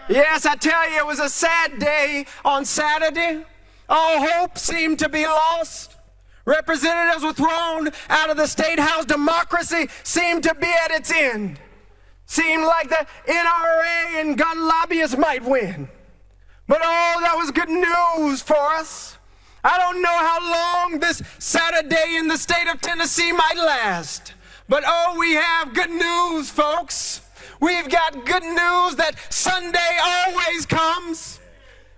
Yes, I tell you, it was a sad day on Saturday. All hope seemed to be lost. Representatives were thrown out of the statehouse. Democracy seemed to be at its end. Seemed like the NRA and gun lobbyists might win. But oh, that was good news for us. I don't know how long this Saturday in the state of Tennessee might last. But oh, we have good news, folks. We've got good news that Sunday always comes.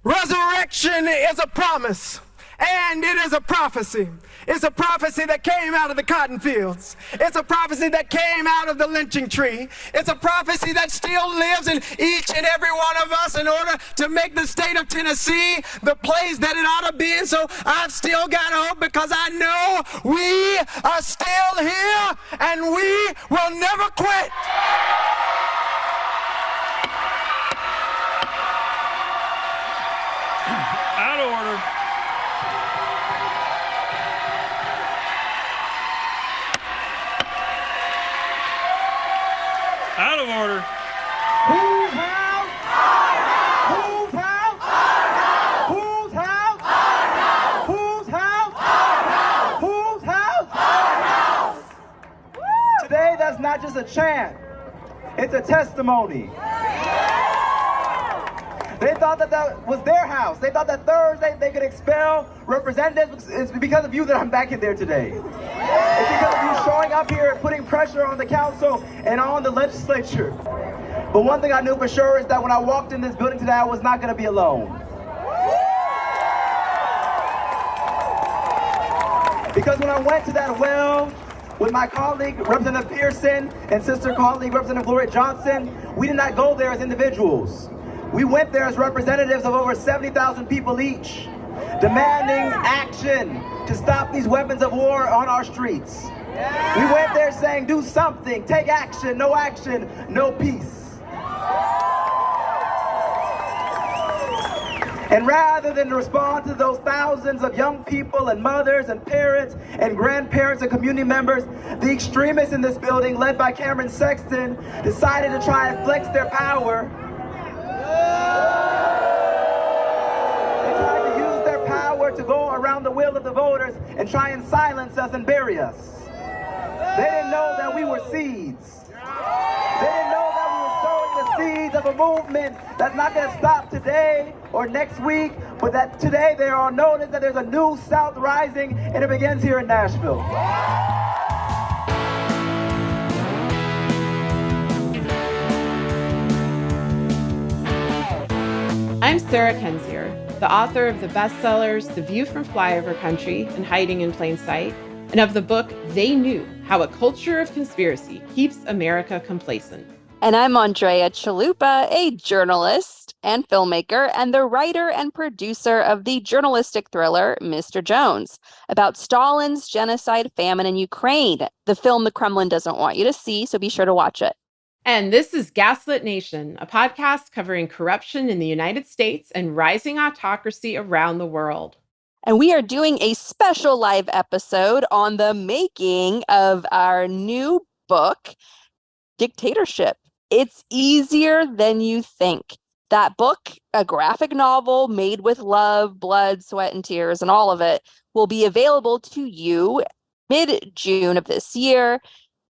Resurrection is a promise, and it is a prophecy. It's a prophecy that came out of the cotton fields. It's a prophecy that came out of the lynching tree. It's a prophecy that still lives in each and every one of us in order to make the state of Tennessee the place that it ought to be. And so I've still got hope because I know we are still here and we will never quit. Out of order. Out of order. Whose house? Our house. Whose house? Our house. Whose house? Our house. Whose house? Our house. Whose house? Our house. Today, that's not just a chant. It's a testimony. They thought that that was their house. They thought that Thursday they could expel representatives. It's because of you that I'm back in there today. It's because of you showing up here and putting pressure on the council and on the legislature. But one thing I knew for sure is that when I walked in this building today, I was not going to be alone. Because when I went to that well with my colleague, Representative Pearson, and sister colleague, Representative Gloria Johnson, we did not go there as individuals. We went there as representatives of over 70,000 people each, demanding action to stop these weapons of war on our streets. We went there saying, do something, take action, no peace. And rather than respond to those thousands of young people and mothers and parents and grandparents and community members, the extremists in this building, led by Cameron Sexton, decided to try and flex their power. They tried to use their power to go around the will of the voters and try and silence us and bury us. They didn't know that we were seeds. They didn't know that we were sowing the seeds of a movement that's not going to stop today or next week, but that today they are on notice that there's a new South rising and it begins here in Nashville. I'm Sarah Kensier, the author of the bestsellers The View from Flyover Country and Hiding in Plain Sight, and of the book They Knew, How a Culture of Conspiracy Keeps America Complacent. And I'm Andrea Chalupa, a journalist and filmmaker and the writer and producer of the journalistic thriller Mr. Jones, about Stalin's genocide famine in Ukraine, the film the Kremlin doesn't want you to see, so be sure to watch it. And this is Gaslit Nation, a podcast covering corruption in the United States and rising autocracy around the world. And we are doing a special live episode on the making of our new book, Dictatorship. It's easier than you think. That book, a graphic novel made with love, blood, sweat, and tears, and all of it, will be available to you mid-June of this year.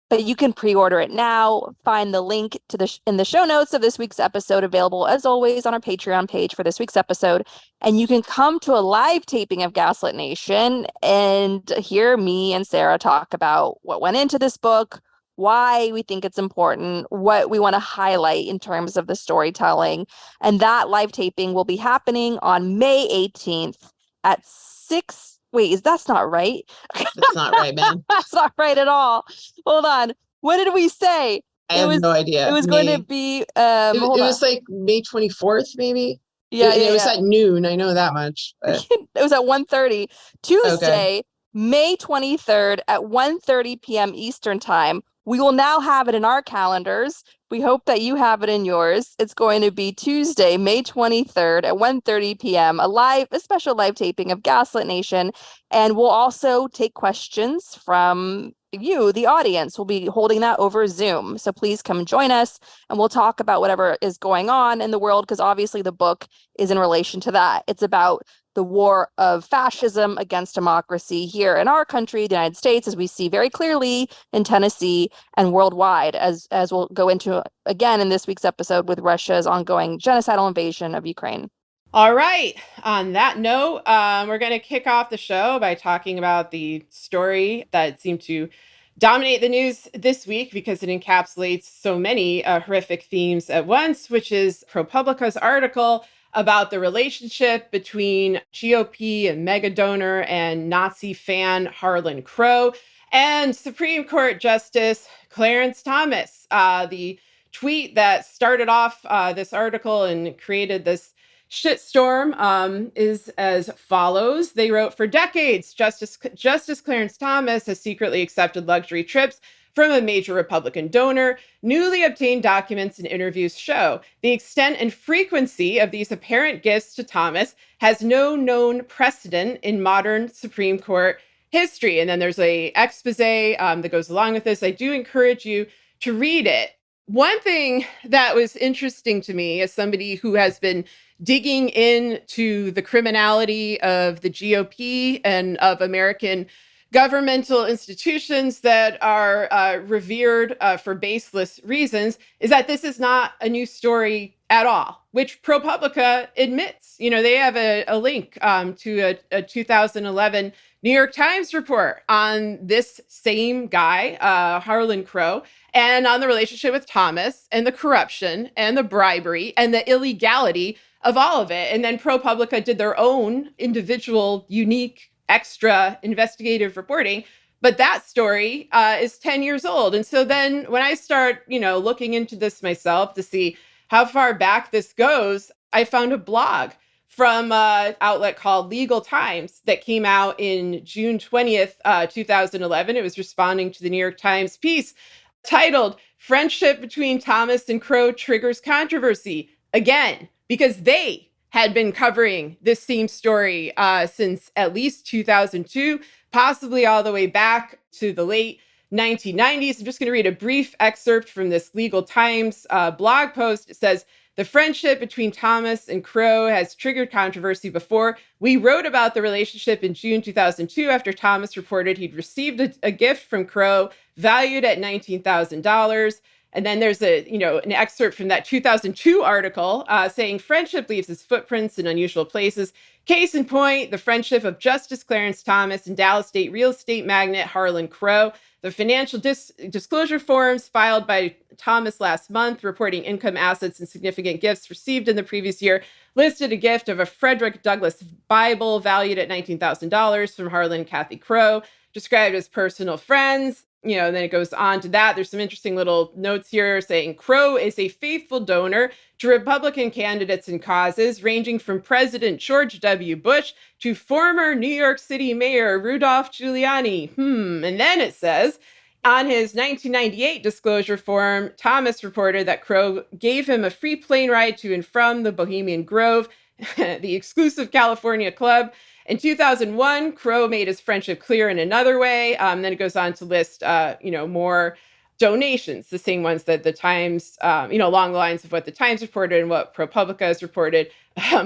But you can pre-order it now. Find the link to in the show notes of this week's episode, available as always on our Patreon page for this week's episode. And you can come to a live taping of Gaslit Nation and hear me and Sarah talk about what went into this book, why we think it's important, what we want to highlight in terms of the storytelling. And that live taping will be happening on May 18th at 6. Wait, that's not right. That's not right, man. That's not right at all. Hold on. What did we say? I have no idea. It was going to be... it was like May 24th, maybe? Yeah, it was at noon. I know that much. It was at 1:30. Tuesday, May 23rd at 1:30 p.m. Eastern Time. We will now have it in our calendars. We hope that you have it in yours. It's going to be Tuesday, May 23rd at 1:30 p.m. A special live taping of Gaslit Nation. And we'll also take questions from you, the audience, will be holding that over Zoom. So please come join us and we'll talk about whatever is going on in the world, because obviously the book is in relation to that. It's about the war of fascism against democracy here in our country, the United States, as we see very clearly in Tennessee and worldwide, as we'll go into again in this week's episode with Russia's ongoing genocidal invasion of Ukraine. All right. On that note, we're going to kick off the show by talking about the story that seemed to dominate the news this week because it encapsulates so many horrific themes at once, which is ProPublica's article about the relationship between GOP and mega donor and Nazi fan Harlan Crow and Supreme Court Justice Clarence Thomas. The tweet that started off this article and created this shitstorm is as follows. They wrote, "For decades, Justice Clarence Thomas has secretly accepted luxury trips from a major Republican donor. Newly obtained documents and interviews show the extent and frequency of these apparent gifts to Thomas has no known precedent in modern Supreme Court history." And then there's a expose that goes along with this. I do encourage you to read it. One thing that was interesting to me as somebody who has been digging into the criminality of the GOP and of American governmental institutions that are revered for baseless reasons is that this is not a new story at all, which ProPublica admits. You know, they have a link to a 2011 New York Times report on this same guy, Harlan Crow, and on the relationship with Thomas and the corruption and the bribery and the illegality of all of it. And then ProPublica did their own individual, unique, extra investigative reporting. But that story is 10 years old. And so then when I start, looking into this myself to see how far back this goes, I found a blog from an outlet called Legal Times that came out in June 20th, 2011. It was responding to the New York Times piece titled "Friendship Between Thomas and Crow Triggers Controversy." Again, because they had been covering this same story since at least 2002, possibly all the way back to the late 1990s. I'm just going to read a brief excerpt from this Legal Times blog post. It says, "The friendship between Thomas and Crow has triggered controversy before. We wrote about the relationship in June 2002 after Thomas reported he'd received a gift from Crow valued at $19,000. And then there's an excerpt from that 2002 article saying friendship leaves its footprints in unusual places. Case in point, the friendship of Justice Clarence Thomas and Dallas State real estate magnate Harlan Crow. The financial disclosure forms filed by Thomas last month reporting income, assets, and significant gifts received in the previous year listed a gift of a Frederick Douglass Bible valued at $19,000 from Harlan and Kathy Crow, described as personal friends. And then it goes on to that. There's some interesting little notes here saying Crow is a faithful donor to Republican candidates and causes, ranging from President George W. Bush to former New York City Mayor Rudolph Giuliani. And then it says, on his 1998 disclosure form, Thomas reported that Crow gave him a free plane ride to and from the Bohemian Grove, the exclusive California club. In 2001, Crow made his friendship clear in another way. Then it goes on to list, more donations, the same ones that the Times, along the lines of what the Times reported and what ProPublica has reported.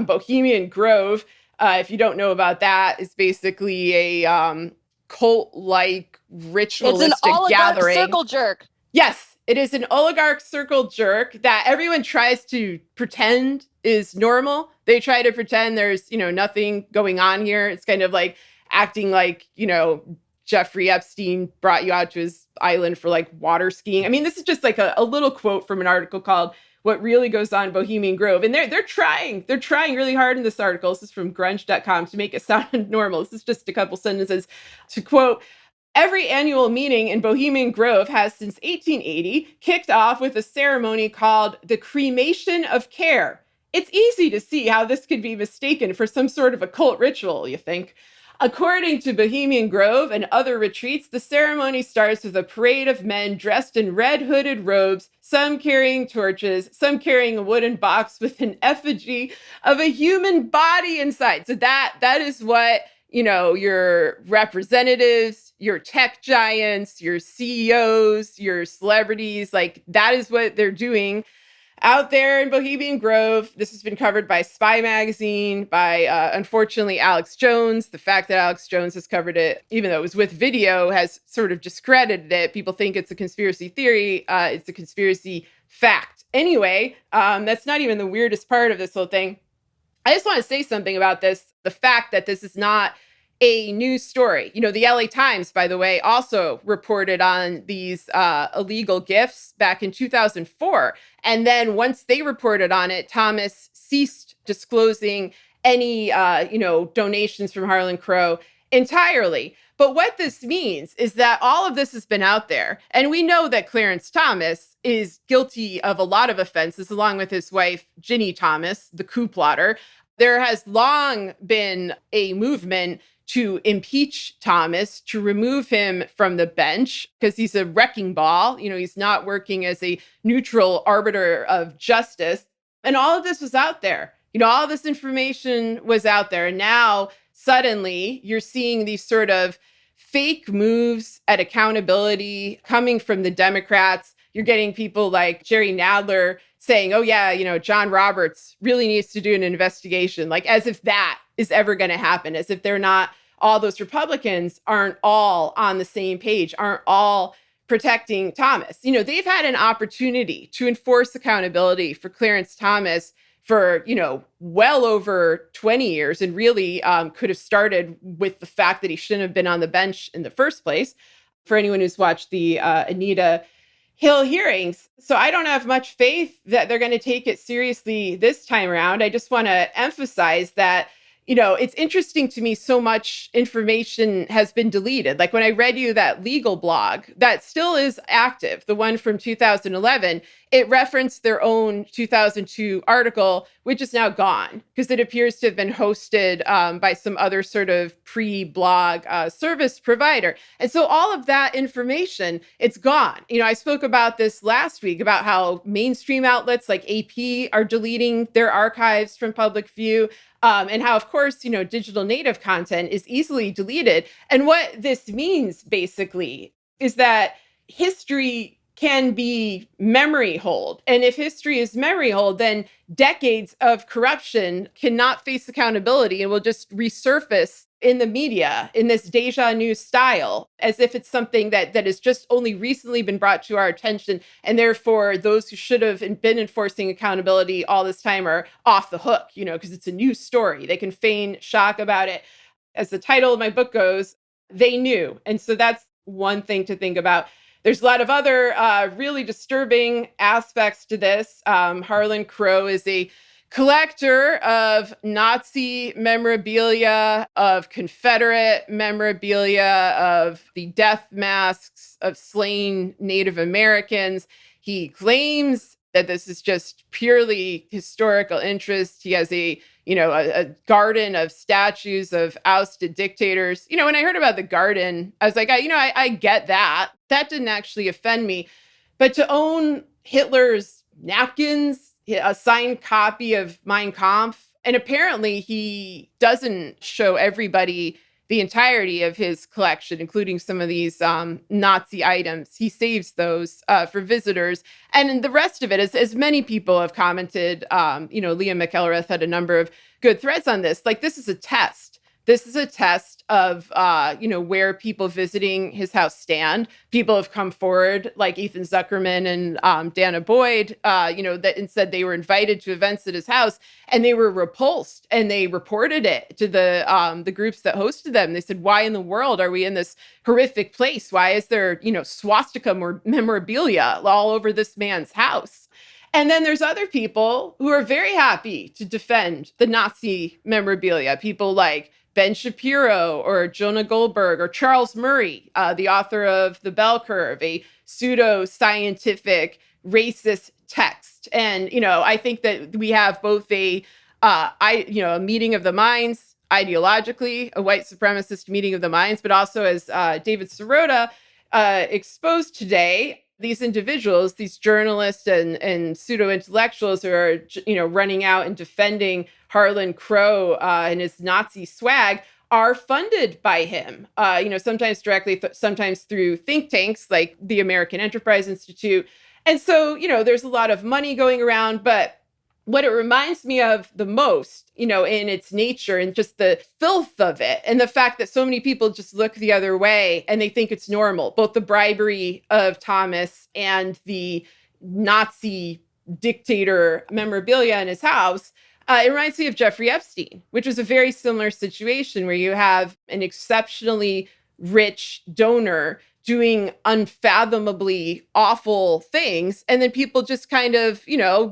Bohemian Grove, if you don't know about that, is basically a cult-like ritualistic it's an oligarch gathering. Circle jerk. Yes, it is an oligarch circle jerk that everyone tries to pretend is normal. They try to pretend there's, nothing going on here. It's kind of like acting like, Jeffrey Epstein brought you out to his island for like water skiing. I mean, this is just like a little quote from an article called "What Really Goes On in Bohemian Grove." And they're trying really hard in this article. This is from grunge.com to make it sound normal. This is just a couple sentences to quote. "Every annual meeting in Bohemian Grove has since 1880 kicked off with a ceremony called the cremation of care. It's easy to see how this could be mistaken for some sort of occult ritual, you think. According to Bohemian Grove and other retreats, the ceremony starts with a parade of men dressed in red hooded robes, some carrying torches, some carrying a wooden box with an effigy of a human body inside." So that is what your representatives, your tech giants, your CEOs, your celebrities. Like, that is what they're doing out there in Bohemian Grove. This has been covered by Spy Magazine, by, unfortunately, Alex Jones. The fact that Alex Jones has covered it, even though it was with video, has sort of discredited it. People think it's a conspiracy theory. It's a conspiracy fact. Anyway, that's not even the weirdest part of this whole thing. I just want to say something about this. The fact that this is not a news story. The LA Times, by the way, also reported on these illegal gifts back in 2004. And then once they reported on it, Thomas ceased disclosing any, donations from Harlan Crow entirely. But what this means is that all of this has been out there. And we know that Clarence Thomas is guilty of a lot of offenses, along with his wife, Ginny Thomas, the coup plotter. There has long been a movement to impeach Thomas, to remove him from the bench, because he's a wrecking ball. He's not working as a neutral arbiter of justice. And all of this was out there. All of this information was out there. And now suddenly you're seeing these sort of fake moves at accountability coming from the Democrats. You're getting people like Jerry Nadler saying, oh yeah, John Roberts really needs to do an investigation, like as if that is ever going to happen, as if all those Republicans aren't all on the same page, aren't all protecting Thomas. They've had an opportunity to enforce accountability for Clarence Thomas for, well over 20 years, and really could have started with the fact that he shouldn't have been on the bench in the first place, for anyone who's watched the Anita Hill hearings. So I don't have much faith that they're going to take it seriously this time around. I just want to emphasize that, it's interesting to me, so much information has been deleted. Like when I read you that legal blog that still is active, the one from 2011, it referenced their own 2002 article, which is now gone because it appears to have been hosted by some other sort of pre-blog service provider. And so all of that information, it's gone. I spoke about this last week about how mainstream outlets like AP are deleting their archives from public view. And how, of course, digital native content is easily deleted. And what this means, basically, is that history can be memory hold. And if history is memory hold, then decades of corruption cannot face accountability and will just resurface in the media in this deja vu style, as if it's something that has just only recently been brought to our attention. And therefore, those who should have been enforcing accountability all this time are off the hook, because it's a new story. They can feign shock about it. As the title of my book goes, they knew. And so that's one thing to think about. There's a lot of other really disturbing aspects to this. Harlan Crow is a collector of Nazi memorabilia, of Confederate memorabilia, of the death masks of slain Native Americans. He claims that this is just purely historical interest. He has a garden of statues of ousted dictators. When I heard about the garden, I was like, I get that. That didn't actually offend me. But to own Hitler's napkins, a signed copy of Mein Kampf, and apparently he doesn't show everybody the entirety of his collection, including some of these Nazi items. He saves those for visitors. And the rest of it, as many people have commented, Liam McElrath had a number of good threads on this. Like, this is a test. This is a test of, where people visiting his house stand. People have come forward, like Ethan Zuckerman and Dana Boyd, and said they were invited to events at his house, and they were repulsed, and they reported it to the groups that hosted them. They said, "Why in the world are we in this horrific place? Why is there, swastika memorabilia all over this man's house?" And then there's other people who are very happy to defend the Nazi memorabilia. People like Ben Shapiro or Jonah Goldberg or Charles Murray, the author of The Bell Curve, a pseudo-scientific racist text. And, I think that we have both a meeting of the minds ideologically, a white supremacist meeting of the minds, but also, as David Sirota exposed today, these individuals, these journalists and pseudo-intellectuals who are, running out and defending Harlan Crow and his Nazi swag, are funded by him, sometimes directly, sometimes through think tanks like the American Enterprise Institute. And so, there's a lot of money going around, but what it reminds me of the most, in its nature and just the filth of it, and the fact that so many people just look the other way and they think it's normal, both the bribery of Thomas and the Nazi dictator memorabilia in his house. It reminds me of Jeffrey Epstein, which was a very similar situation where you have an exceptionally rich donor doing unfathomably awful things. And then people just kind of,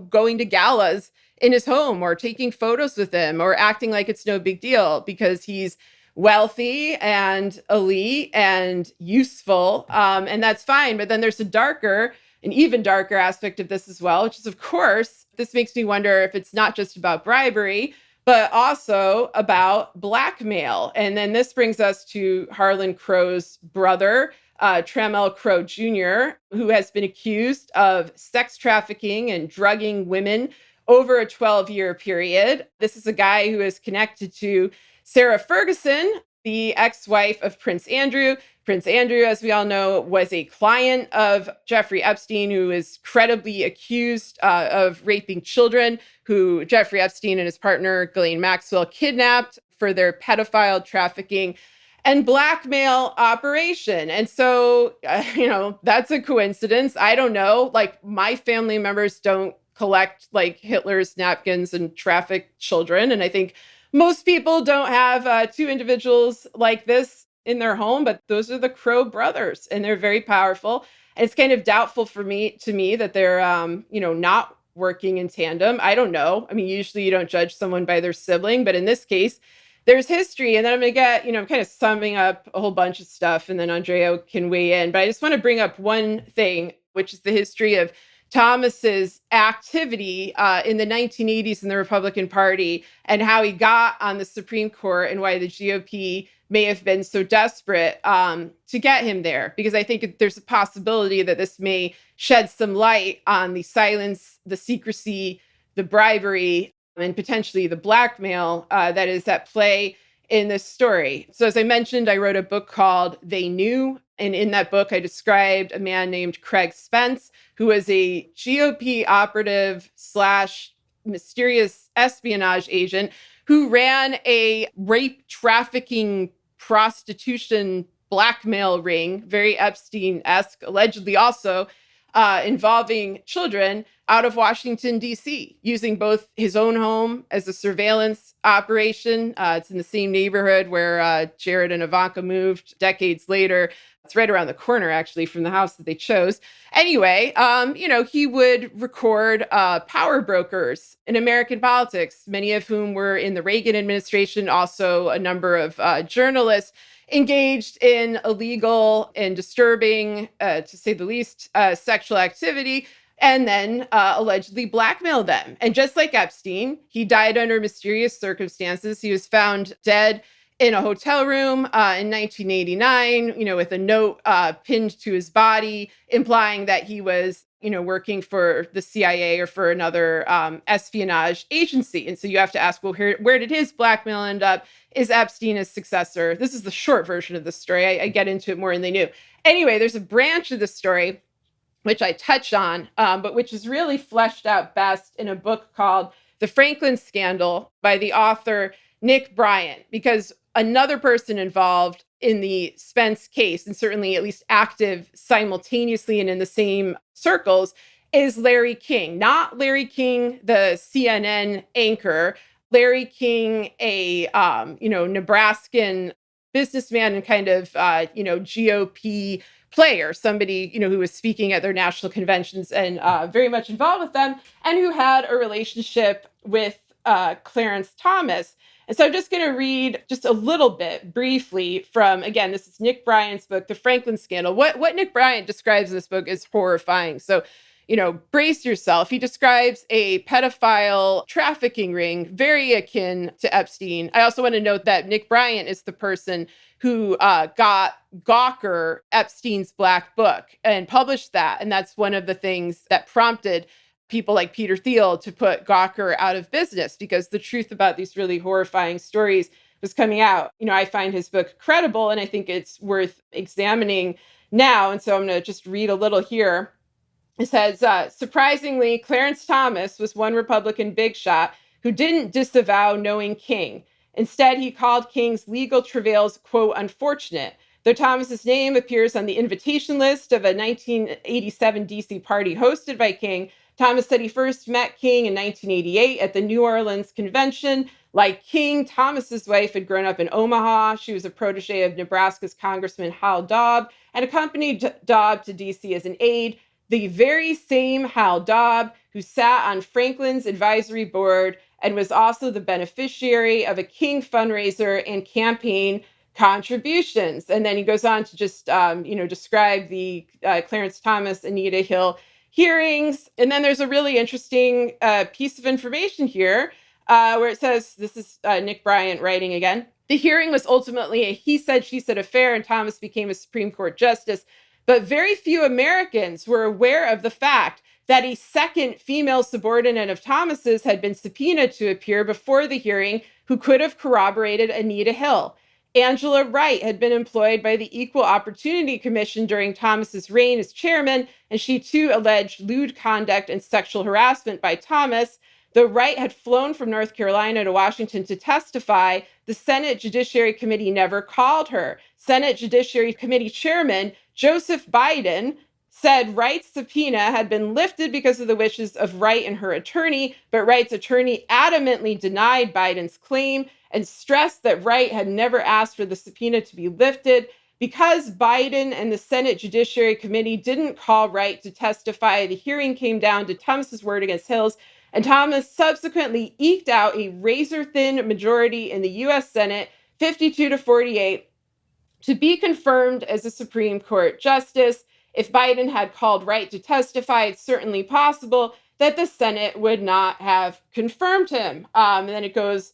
going to galas in his home or taking photos with him or acting like it's no big deal because he's wealthy and elite and useful. And that's fine. But then there's an even darker aspect of this as well, which is, of course, this makes me wonder if it's not just about bribery, but also about blackmail. And then this brings us to Harlan Crow's brother, Trammell Crow Jr., who has been accused of sex trafficking and drugging women over a 12-year period. This is a guy who is connected to Sarah Ferguson, the ex-wife of Prince Andrew. Prince Andrew, as we all know, was a client of Jeffrey Epstein, who is credibly accused of raping children, who Jeffrey Epstein and his partner, Ghislaine Maxwell, kidnapped for their pedophile trafficking and blackmail operation. And so, that's a coincidence. I don't know. Like, my family members don't collect like Hitler's napkins and traffic children. And I think most people don't have two individuals like this in their home, but those are the Crow brothers, and they're very powerful. And it's kind of doubtful to me that they're, not working in tandem. I don't know. I mean, usually you don't judge someone by their sibling, but in this case, there's history. And then I'm going to get, I'm kind of summing up a whole bunch of stuff, and then Andrea can weigh in. But I just want to bring up one thing, which is the history of Thomas's activity in the 1980s in the Republican Party and how he got on the Supreme Court and why the GOP may have been so desperate to get him there. Because I think there's a possibility that this may shed some light on the silence, the secrecy, the bribery, and potentially the blackmail that is at play in this story. So as I mentioned, I wrote a book called They Knew. And in that book, I described a man named Craig Spence, who was a GOP operative / mysterious espionage agent who ran a rape, trafficking, prostitution, blackmail ring, very Epstein-esque, allegedly also involving children, out of Washington, D.C., using both his own home as a surveillance operation. It's in the same neighborhood where Jared and Ivanka moved decades later. It's right around the corner, actually, from the house that they chose. Anyway, he would record power brokers in American politics, many of whom were in the Reagan administration, also a number of journalists engaged in illegal and disturbing, to say the least, sexual activity, and then allegedly blackmail them. And just like Epstein, he died under mysterious circumstances. He was found dead in a hotel room in 1989, with a note pinned to his body, implying that he was, working for the CIA or for another espionage agency. And so you have to ask, well, where did his blackmail end up? Is Epstein his successor? This is the short version of the story. I get into it more than they knew. Anyway, there's a branch of the story which I touch on, but which is really fleshed out best in a book called The Franklin Scandal by the author Nick Bryant, because another person involved in the Spence case, and certainly at least active simultaneously and in the same circles, is Larry King. Not Larry King, the CNN anchor, Larry King, a Nebraskan businessman and kind of GOP player, somebody who was speaking at their national conventions and very much involved with them, and who had a relationship with Clarence Thomas. And so I'm just going to read just a little bit briefly from, again, this is Nick Bryant's book, The Franklin Scandal. What Nick Bryant describes in this book is horrifying. So, brace yourself. He describes a pedophile trafficking ring, very akin to Epstein. I also want to note that Nick Bryant is the person who got Gawker Epstein's Black Book and published that. And that's one of the things that prompted people like Peter Thiel to put Gawker out of business, because the truth about these really horrifying stories was coming out. I find his book credible, and I think it's worth examining now. And so I'm going to just read a little here. It says, surprisingly, Clarence Thomas was one Republican big shot who didn't disavow knowing King. Instead, he called King's legal travails, quote, unfortunate. Though Thomas's name appears on the invitation list of a 1987 DC party hosted by King, Thomas said he first met King in 1988 at the New Orleans convention. Like King, Thomas's wife had grown up in Omaha. She was a protege of Nebraska's Congressman Hal Daub and accompanied Daub to DC as an aide. The very same Hal Daub who sat on Franklin's advisory board and was also the beneficiary of a King fundraiser and campaign contributions. And then he goes on to just, describe the Clarence Thomas, Anita Hill hearings. And then there's a really interesting piece of information here where it says, this is Nick Bryant writing again. The hearing was ultimately a he said, she said affair, and Thomas became a Supreme Court justice. But very few Americans were aware of the fact that a second female subordinate of Thomas's had been subpoenaed to appear before the hearing who could have corroborated Anita Hill. Angela Wright had been employed by the Equal Opportunity Commission during Thomas's reign as chairman, and she too alleged lewd conduct and sexual harassment by Thomas. Though Wright had flown from North Carolina to Washington to testify, the Senate Judiciary Committee never called her. Senate Judiciary Committee Chairman Joseph Biden said Wright's subpoena had been lifted because of the wishes of Wright and her attorney, but Wright's attorney adamantly denied Biden's claim and stressed that Wright had never asked for the subpoena to be lifted. Because Biden and the Senate Judiciary Committee didn't call Wright to testify, the hearing came down to Thomas's word against Hill's, and Thomas subsequently eked out a razor-thin majority in the U.S. Senate, 52-48, to be confirmed as a Supreme Court justice. If Biden had called Wright to testify, it's certainly possible that the Senate would not have confirmed him. And then it goes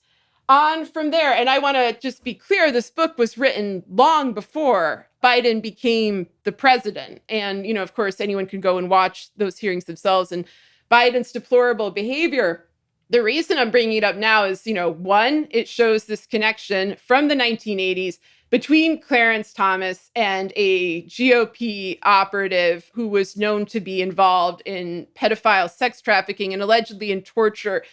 on from there. And I want to just be clear, this book was written long before Biden became the president. And, of course, anyone can go and watch those hearings themselves and Biden's deplorable behavior. The reason I'm bringing it up now is, one, it shows this connection from the 1980s between Clarence Thomas and a GOP operative who was known to be involved in pedophile sex trafficking and allegedly in torture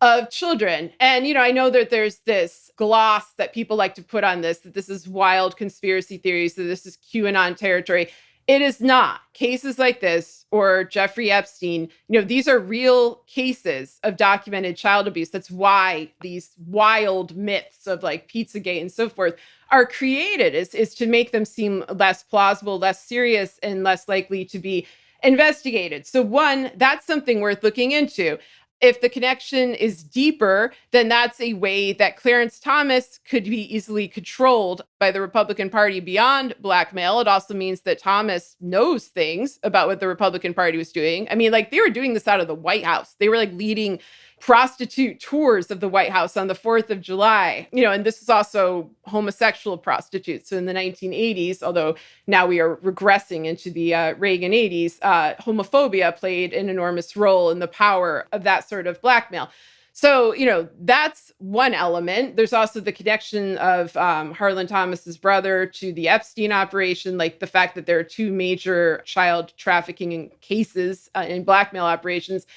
of children. And, I know that there's this gloss that people like to put on this, that this is wild conspiracy theories, that this is QAnon territory. It is not. Cases like this or Jeffrey Epstein, these are real cases of documented child abuse. That's why these wild myths of like Pizzagate and so forth are created, is to make them seem less plausible, less serious, and less likely to be investigated. So one, that's something worth looking into. If the connection is deeper, then that's a way that Clarence Thomas could be easily controlled by the Republican Party beyond blackmail. It also means that Thomas knows things about what the Republican Party was doing. I mean, they were doing this out of the White House. They were leading prostitute tours of the White House on the 4th of July, and this is also homosexual prostitutes. So in the 1980s, although now we are regressing into the Reagan 80s, homophobia played an enormous role in the power of that sort of blackmail. So, that's one element. There's also the connection of Harlan Thomas's brother to the Epstein operation, like the fact that there are two major child trafficking cases in blackmail operations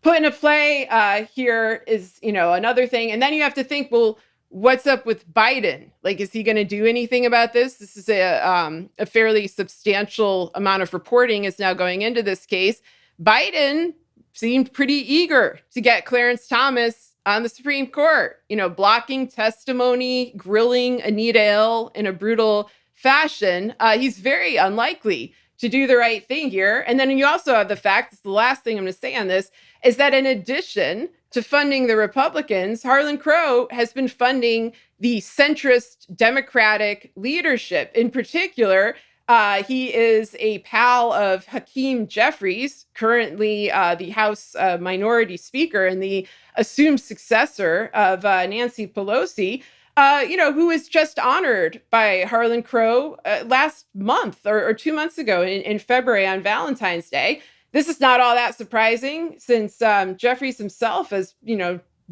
put into play here is, another thing. And then you have to think, well, what's up with Biden? Is he going to do anything about this? This is a fairly substantial amount of reporting is now going into this case. Biden seemed pretty eager to get Clarence Thomas on the Supreme Court, blocking testimony, grilling Anita Hill in a brutal fashion. He's very unlikely to do the right thing here. And then you also have the fact, it's the last thing I'm going to say on this, is that in addition to funding the Republicans, Harlan Crow has been funding the centrist Democratic leadership. In particular, he is a pal of Hakeem Jeffries, currently the House Minority Speaker and the assumed successor of Nancy Pelosi, who was just honored by Harlan Crow last month or 2 months ago in February on Valentine's Day. This is not all that surprising since Jeffries himself has,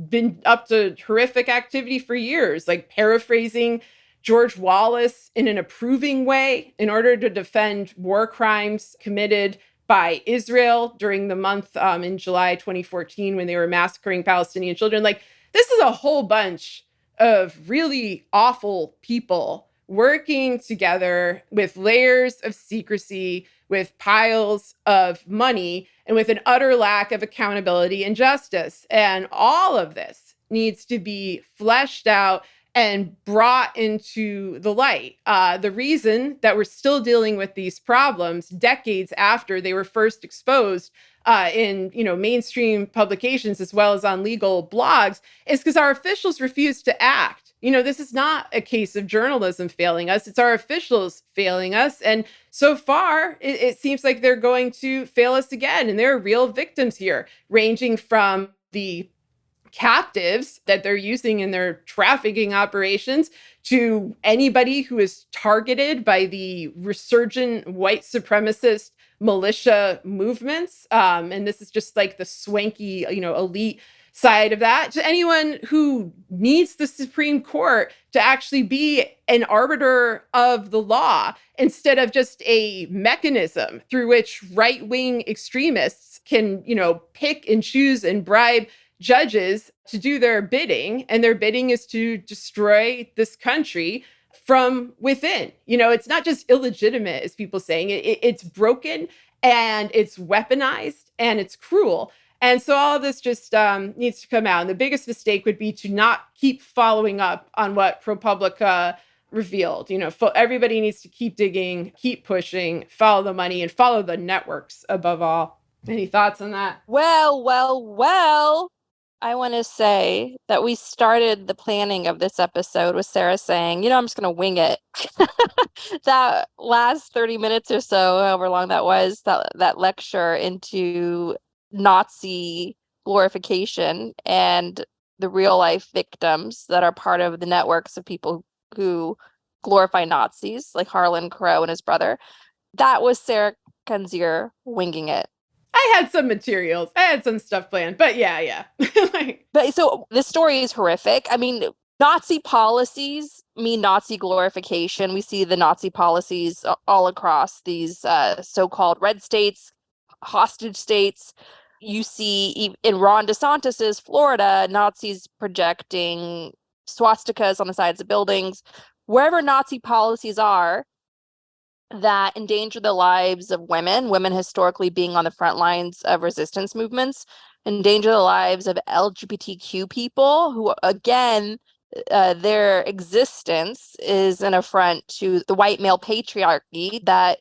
been up to horrific activity for years, like paraphrasing George Wallace in an approving way in order to defend war crimes committed by Israel during the month in July 2014 when they were massacring Palestinian children. Like, this is a whole bunch of really awful people working together with layers of secrecy, with piles of money, and with an utter lack of accountability and justice. And all of this needs to be fleshed out and brought into the light. The reason that we're still dealing with these problems decades after they were first exposed in mainstream publications as well as on legal blogs is because our officials refuse to act. This is not a case of journalism failing us. It's our officials failing us. And so far, it seems like they're going to fail us again. And there are real victims here, ranging from the captives that they're using in their trafficking operations to anybody who is targeted by the resurgent white supremacist militia movements. And this is just like the swanky, elite side of that, to anyone who needs the Supreme Court to actually be an arbiter of the law instead of just a mechanism through which right-wing extremists can, pick and choose and bribe judges to do their bidding. And their bidding is to destroy this country from within. It's not just illegitimate, as people saying it's broken and it's weaponized and it's cruel. And so all of this just needs to come out. And the biggest mistake would be to not keep following up on what ProPublica revealed. Everybody needs to keep digging, keep pushing, follow the money, and follow the networks above all. Any thoughts on that? Well. I want to say that we started the planning of this episode with Sarah saying, I'm just going to wing it. That last 30 minutes or so, however long that was, that lecture into Nazi glorification and the real life victims that are part of the networks of people who glorify Nazis, like Harlan Crow and his brother. That was Sarah Kendzior winging it. I had some materials. I had some stuff planned, but yeah. But so this story is horrific. I mean, Nazi policies mean Nazi glorification. We see the Nazi policies all across these so-called red states, hostage states. You see in Ron DeSantis's Florida, Nazis projecting swastikas on the sides of buildings. Wherever Nazi policies are that endanger the lives of women historically being on the front lines of resistance movements, endanger the lives of LGBTQ people who, again, their existence is an affront to the white male patriarchy that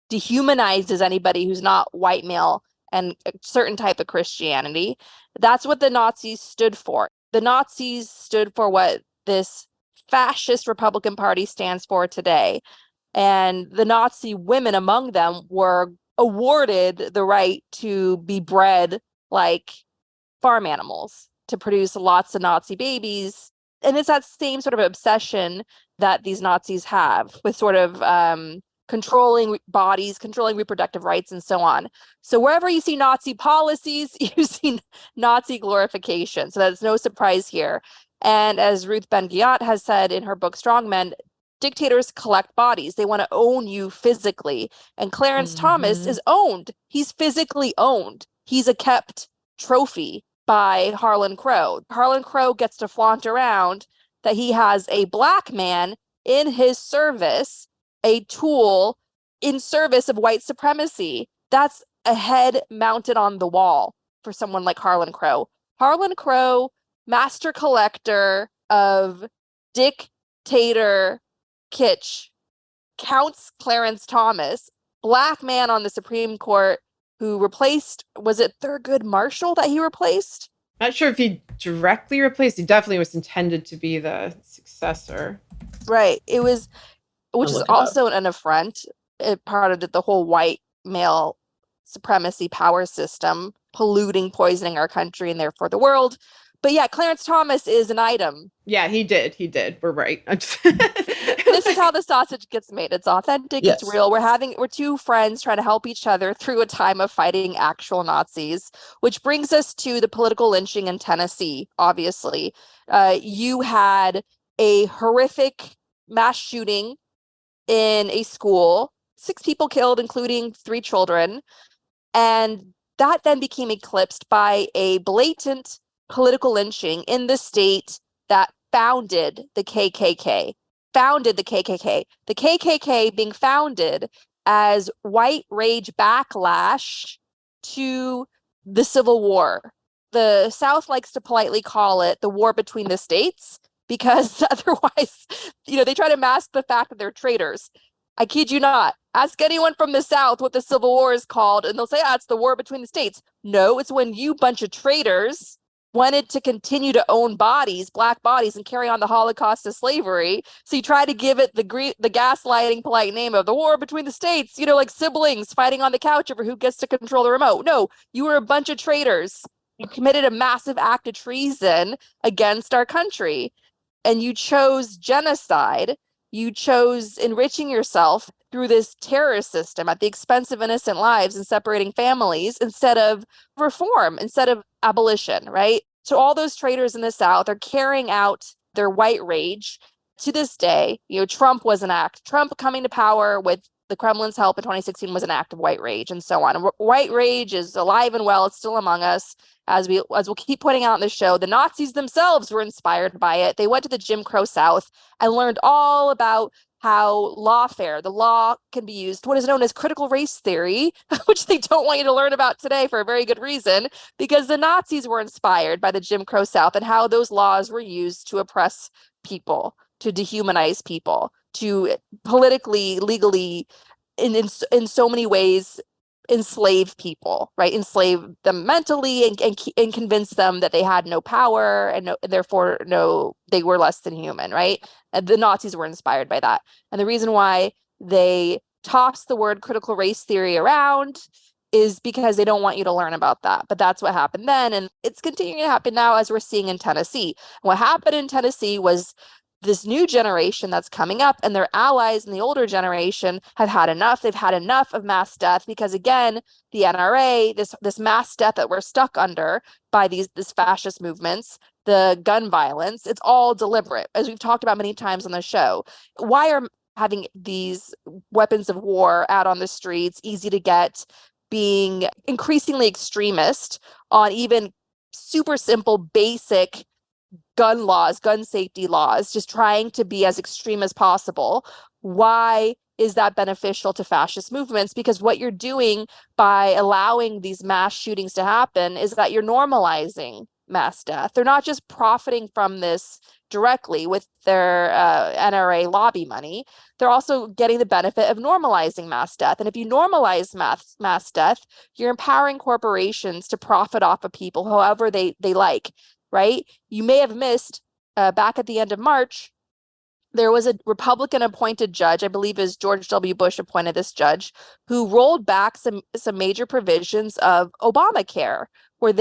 dehumanizes anybody who's not white male and a certain type of Christianity. That's what the Nazis stood for. The Nazis stood for what this fascist Republican Party stands for today. And the Nazi women among them were awarded the right to be bred like farm animals, to produce lots of Nazi babies. And it's that same sort of obsession that these Nazis have with sort of controlling bodies, controlling reproductive rights, and so on. So wherever you see Nazi policies, you see Nazi glorification. So that's no surprise here. And as Ruth Ben-Ghiat has said in her book Strongmen, dictators collect bodies. They want to own you physically. And Clarence Thomas is owned. He's physically owned. He's a kept trophy by Harlan Crow. Harlan Crow gets to flaunt around that he has a black man in his service, a tool in service of white supremacy. That's a head mounted on the wall for someone like Harlan Crow. Harlan Crow, master collector of dictator kitsch, counts Clarence Thomas, black man on the Supreme Court who replaced, was it Thurgood Marshall that he replaced? Not sure if he directly replaced, he definitely was intended to be the successor. Right. It was, which is also an affront, part of the whole white male supremacy power system, polluting, poisoning our country and therefore the world. But yeah, Clarence Thomas is an item. Yeah, he did. We're right. This is how the sausage gets made. It's authentic. Yes. It's real. We're two friends trying to help each other through a time of fighting actual Nazis, which brings us to the political lynching in Tennessee. Obviously, you had a horrific mass shooting in a school, 6 people killed, including 3 children, and that then became eclipsed by a blatant political lynching in the state that founded the KKK. The KKK being founded as white rage backlash to the Civil War. The South likes to politely call it the war between the states because otherwise, they try to mask the fact that they're traitors. I kid you not. Ask anyone from the South what the Civil War is called, and they'll say, it's the war between the states. No, it's when you bunch of traitors wanted to continue to own bodies, black bodies, and carry on the Holocaust of slavery. So you try to give it the gaslighting polite name of the war between the states, like siblings fighting on the couch over who gets to control the remote. No, you were a bunch of traitors. You committed a massive act of treason against our country, and you chose genocide. You chose enriching yourself through this terrorist system at the expense of innocent lives and separating families instead of reform, instead of abolition, right? So all those traitors in the South are carrying out their white rage. To this day, Trump was an act. Trump coming to power with the Kremlin's help in 2016 was an act of white rage, and so on. White rage is alive and well. It's still among us. As we'll keep pointing out in the show, the Nazis themselves were inspired by it. They went to the Jim Crow South and learned all about how the law can be used, what is known as critical race theory, which they don't want you to learn about today for a very good reason, because the Nazis were inspired by the Jim Crow South and how those laws were used to oppress people, to dehumanize people, to politically, legally, in so many ways, enslave people, right? Enslave them mentally and convince them that they had no power and therefore they were less than human, right? And the Nazis were inspired by that. And the reason why they toss the word critical race theory around is because they don't want you to learn about that. But that's what happened then, and it's continuing to happen now, as we're seeing in Tennessee. What happened in Tennessee was this new generation that's coming up, and their allies in the older generation have had enough. They've had enough of mass death because, again, the NRA, this mass death that we're stuck under by these fascist movements, the gun violence, it's all deliberate, as we've talked about many times on the show. Why are having these weapons of war out on the streets, easy to get, being increasingly extremist on even super simple, basic gun laws, gun safety laws, just trying to be as extreme as possible? Why is that beneficial to fascist movements? Because what you're doing by allowing these mass shootings to happen is that you're normalizing mass death. They're not just profiting from this directly with their NRA lobby money. They're also getting the benefit of normalizing mass death. And if you normalize mass death, you're empowering corporations to profit off of people however they like. Right? You may have missed back at the end of March, there was a Republican appointed judge, I believe is George W. Bush appointed this judge, who rolled back some major provisions of Obamacare, where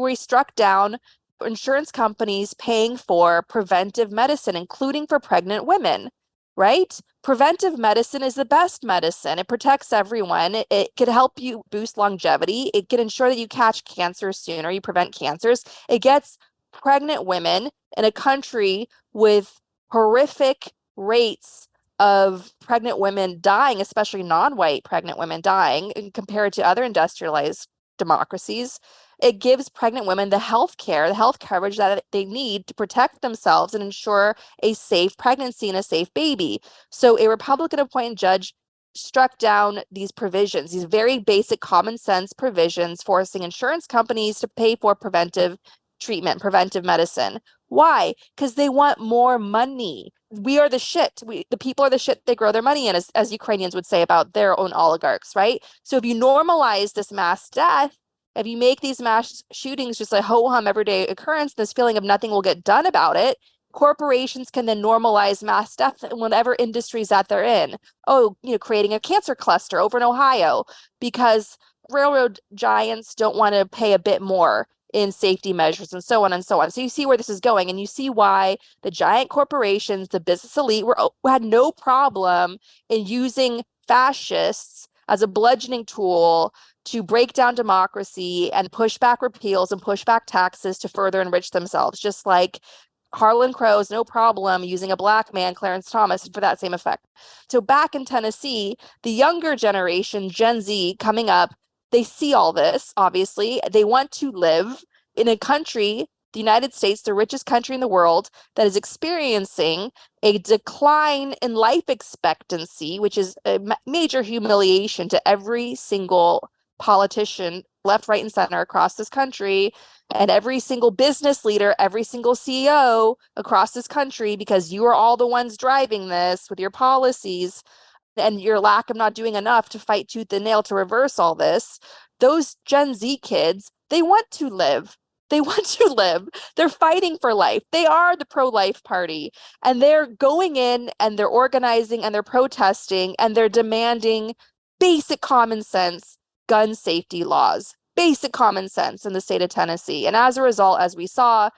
he struck down insurance companies paying for preventive medicine, including for pregnant women. Right? Preventive medicine is the best medicine. It protects everyone. It can help you boost longevity. It can ensure that you catch cancer sooner, you prevent cancers. It gets pregnant women in a country with horrific rates of pregnant women dying, especially non-white pregnant women dying, compared to other industrialized democracies. It gives pregnant women the health coverage that they need to protect themselves and ensure a safe pregnancy and a safe baby. So a Republican appointed judge struck down these provisions, these very basic common sense provisions, forcing insurance companies to pay for preventive treatment, preventive medicine. Why? Because they want more money. We are the shit. The people are the shit they grow their money in, as Ukrainians would say about their own oligarchs, right? So if you normalize this mass death, if you make these mass shootings just a ho-hum everyday occurrence, this feeling of nothing will get done about it, corporations can then normalize mass death in whatever industries that they're in. Creating a cancer cluster over in Ohio because railroad giants don't want to pay a bit more in safety measures and so on and so on. So you see where this is going, and you see why the giant corporations, the business elite, had no problem in using fascists as a bludgeoning tool to break down democracy and push back repeals and push back taxes to further enrich themselves, just like Harlan Crow's no problem using a black man, Clarence Thomas, for that same effect. So back in Tennessee, the younger generation, Gen Z, coming up, they see all this, obviously. They want to live in a country, the United States, the richest country in the world, that is experiencing a decline in life expectancy, which is a major humiliation to every single politician, left, right, and center across this country, and every single business leader, every single CEO across this country, because you are all the ones driving this with your policies and your lack of not doing enough to fight tooth and nail to reverse all this. Those Gen Z kids, they want to live. They want to live. They're fighting for life. They are the pro-life party. And they're going in and they're organizing and they're protesting and they're demanding basic common sense gun safety laws, basic common sense in the state of Tennessee. And as a result, as we saw,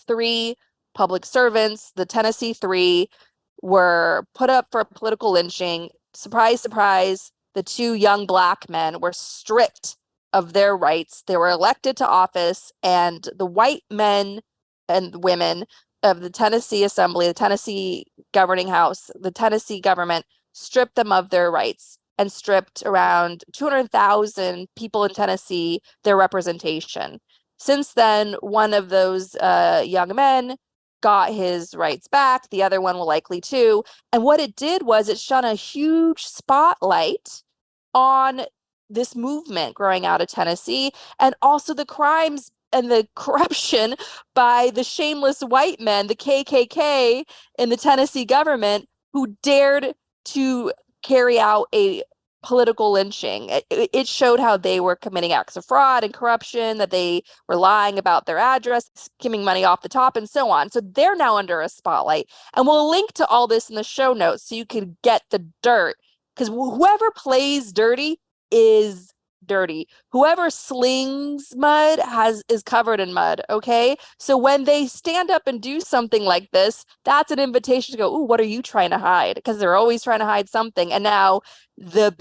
3 public servants, the Tennessee 3, were put up for political lynching. Surprise, surprise, the 2 young black men were stripped of their rights. They were elected to office, and the white men and women of the Tennessee Assembly, the Tennessee Governing House, the Tennessee government stripped them of their rights and stripped around 200,000 people in Tennessee their representation. Since then, one of those young men got his rights back. The other one will likely too. And what it did was it shone a huge spotlight on this movement growing out of Tennessee, and also the crimes and the corruption by the shameless white men, the KKK in the Tennessee government, who dared to carry out a political lynching. It showed how they were committing acts of fraud and corruption, that they were lying about their address, skimming money off the top, and so on. So they're now under a spotlight. And we'll link to all this in the show notes so you can get the dirt. Because whoever plays dirty is dirty. Whoever slings mud is covered in mud, okay? So when they stand up and do something like this, that's an invitation to go, ooh, what are you trying to hide? Because they're always trying to hide something. And now the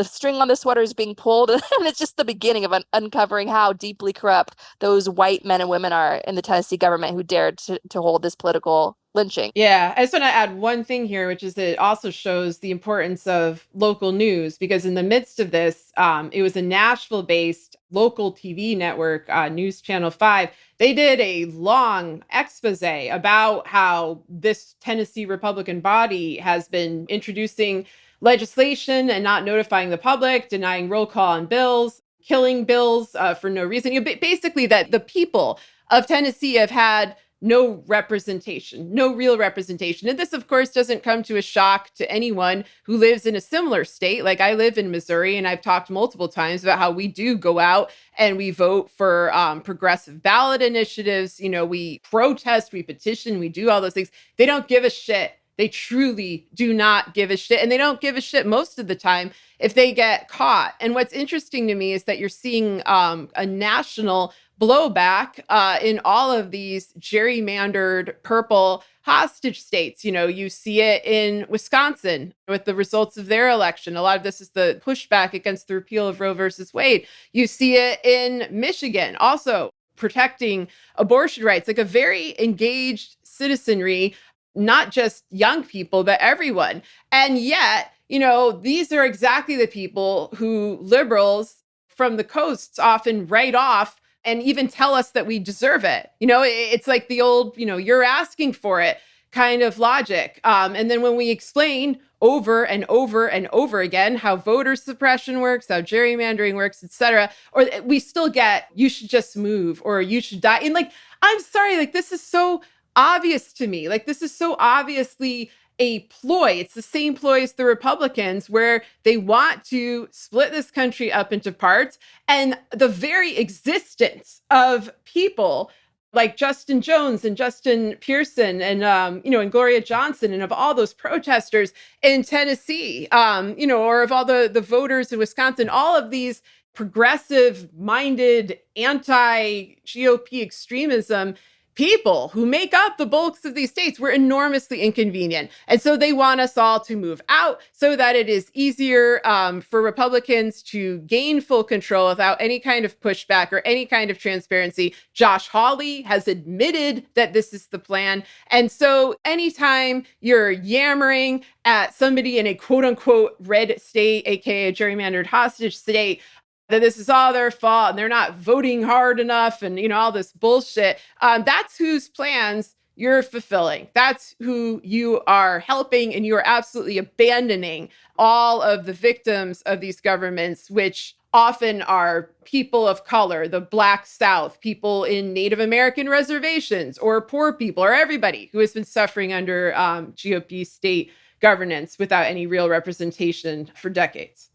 string on the sweater is being pulled, and it's just the beginning of uncovering how deeply corrupt those white men and women are in the Tennessee government who dared to hold this political lynching. Yeah, I just want to add one thing here, which is that it also shows the importance of local news, because in the midst of this, it was a Nashville-based local TV network, News Channel 5. They did a long expose about how this Tennessee Republican body has been introducing legislation and not notifying the public, denying roll call on bills, killing bills for no reason. Basically, that the people of Tennessee have had no representation, no real representation. And this, of course, doesn't come to a shock to anyone who lives in a similar state. Like, I live in Missouri, and I've talked multiple times about how we do go out and we vote for progressive ballot initiatives. You know, we protest, we petition, we do all those things. They don't give a shit. They truly do not give a shit. And they don't give a shit most of the time if they get caught. And what's interesting to me is that you're seeing a national blowback in all of these gerrymandered purple hostage states. You know, you see it in Wisconsin with the results of their election. A lot of this is the pushback against the repeal of Roe versus Wade. You see it in Michigan, also protecting abortion rights, like a very engaged citizenry, not just young people, but everyone. And yet, you know, these are exactly the people who liberals from the coasts often write off and even tell us that we deserve it. You know, it's like the old, you know, you're asking for it kind of logic. And then when we explain over and over and over again how voter suppression works, how gerrymandering works, et cetera, or we still get, you should just move, or you should die. And like, I'm sorry, like, this is so obvious to me. Like, this is so obviously a ploy. It's the same ploy as the Republicans, where they want to split this country up into parts. And the very existence of people like Justin Jones and Justin Pearson and, and Gloria Johnson, and of all those protesters in Tennessee, or of all the voters in Wisconsin, all of these progressive-minded, anti-GOP extremism people who make up the bulks of these states were enormously inconvenient. And so they want us all to move out so that it is easier for Republicans to gain full control without any kind of pushback or any kind of transparency. Josh Hawley has admitted that this is the plan. And so anytime you're yammering at somebody in a quote unquote red state, aka a gerrymandered hostage state, that this is all their fault and they're not voting hard enough and, all this bullshit. That's whose plans you're fulfilling. That's who you are helping, and you are absolutely abandoning all of the victims of these governments, which often are people of color, the Black South, people in Native American reservations, or poor people, or everybody who has been suffering under GOP state governance without any real representation for decades.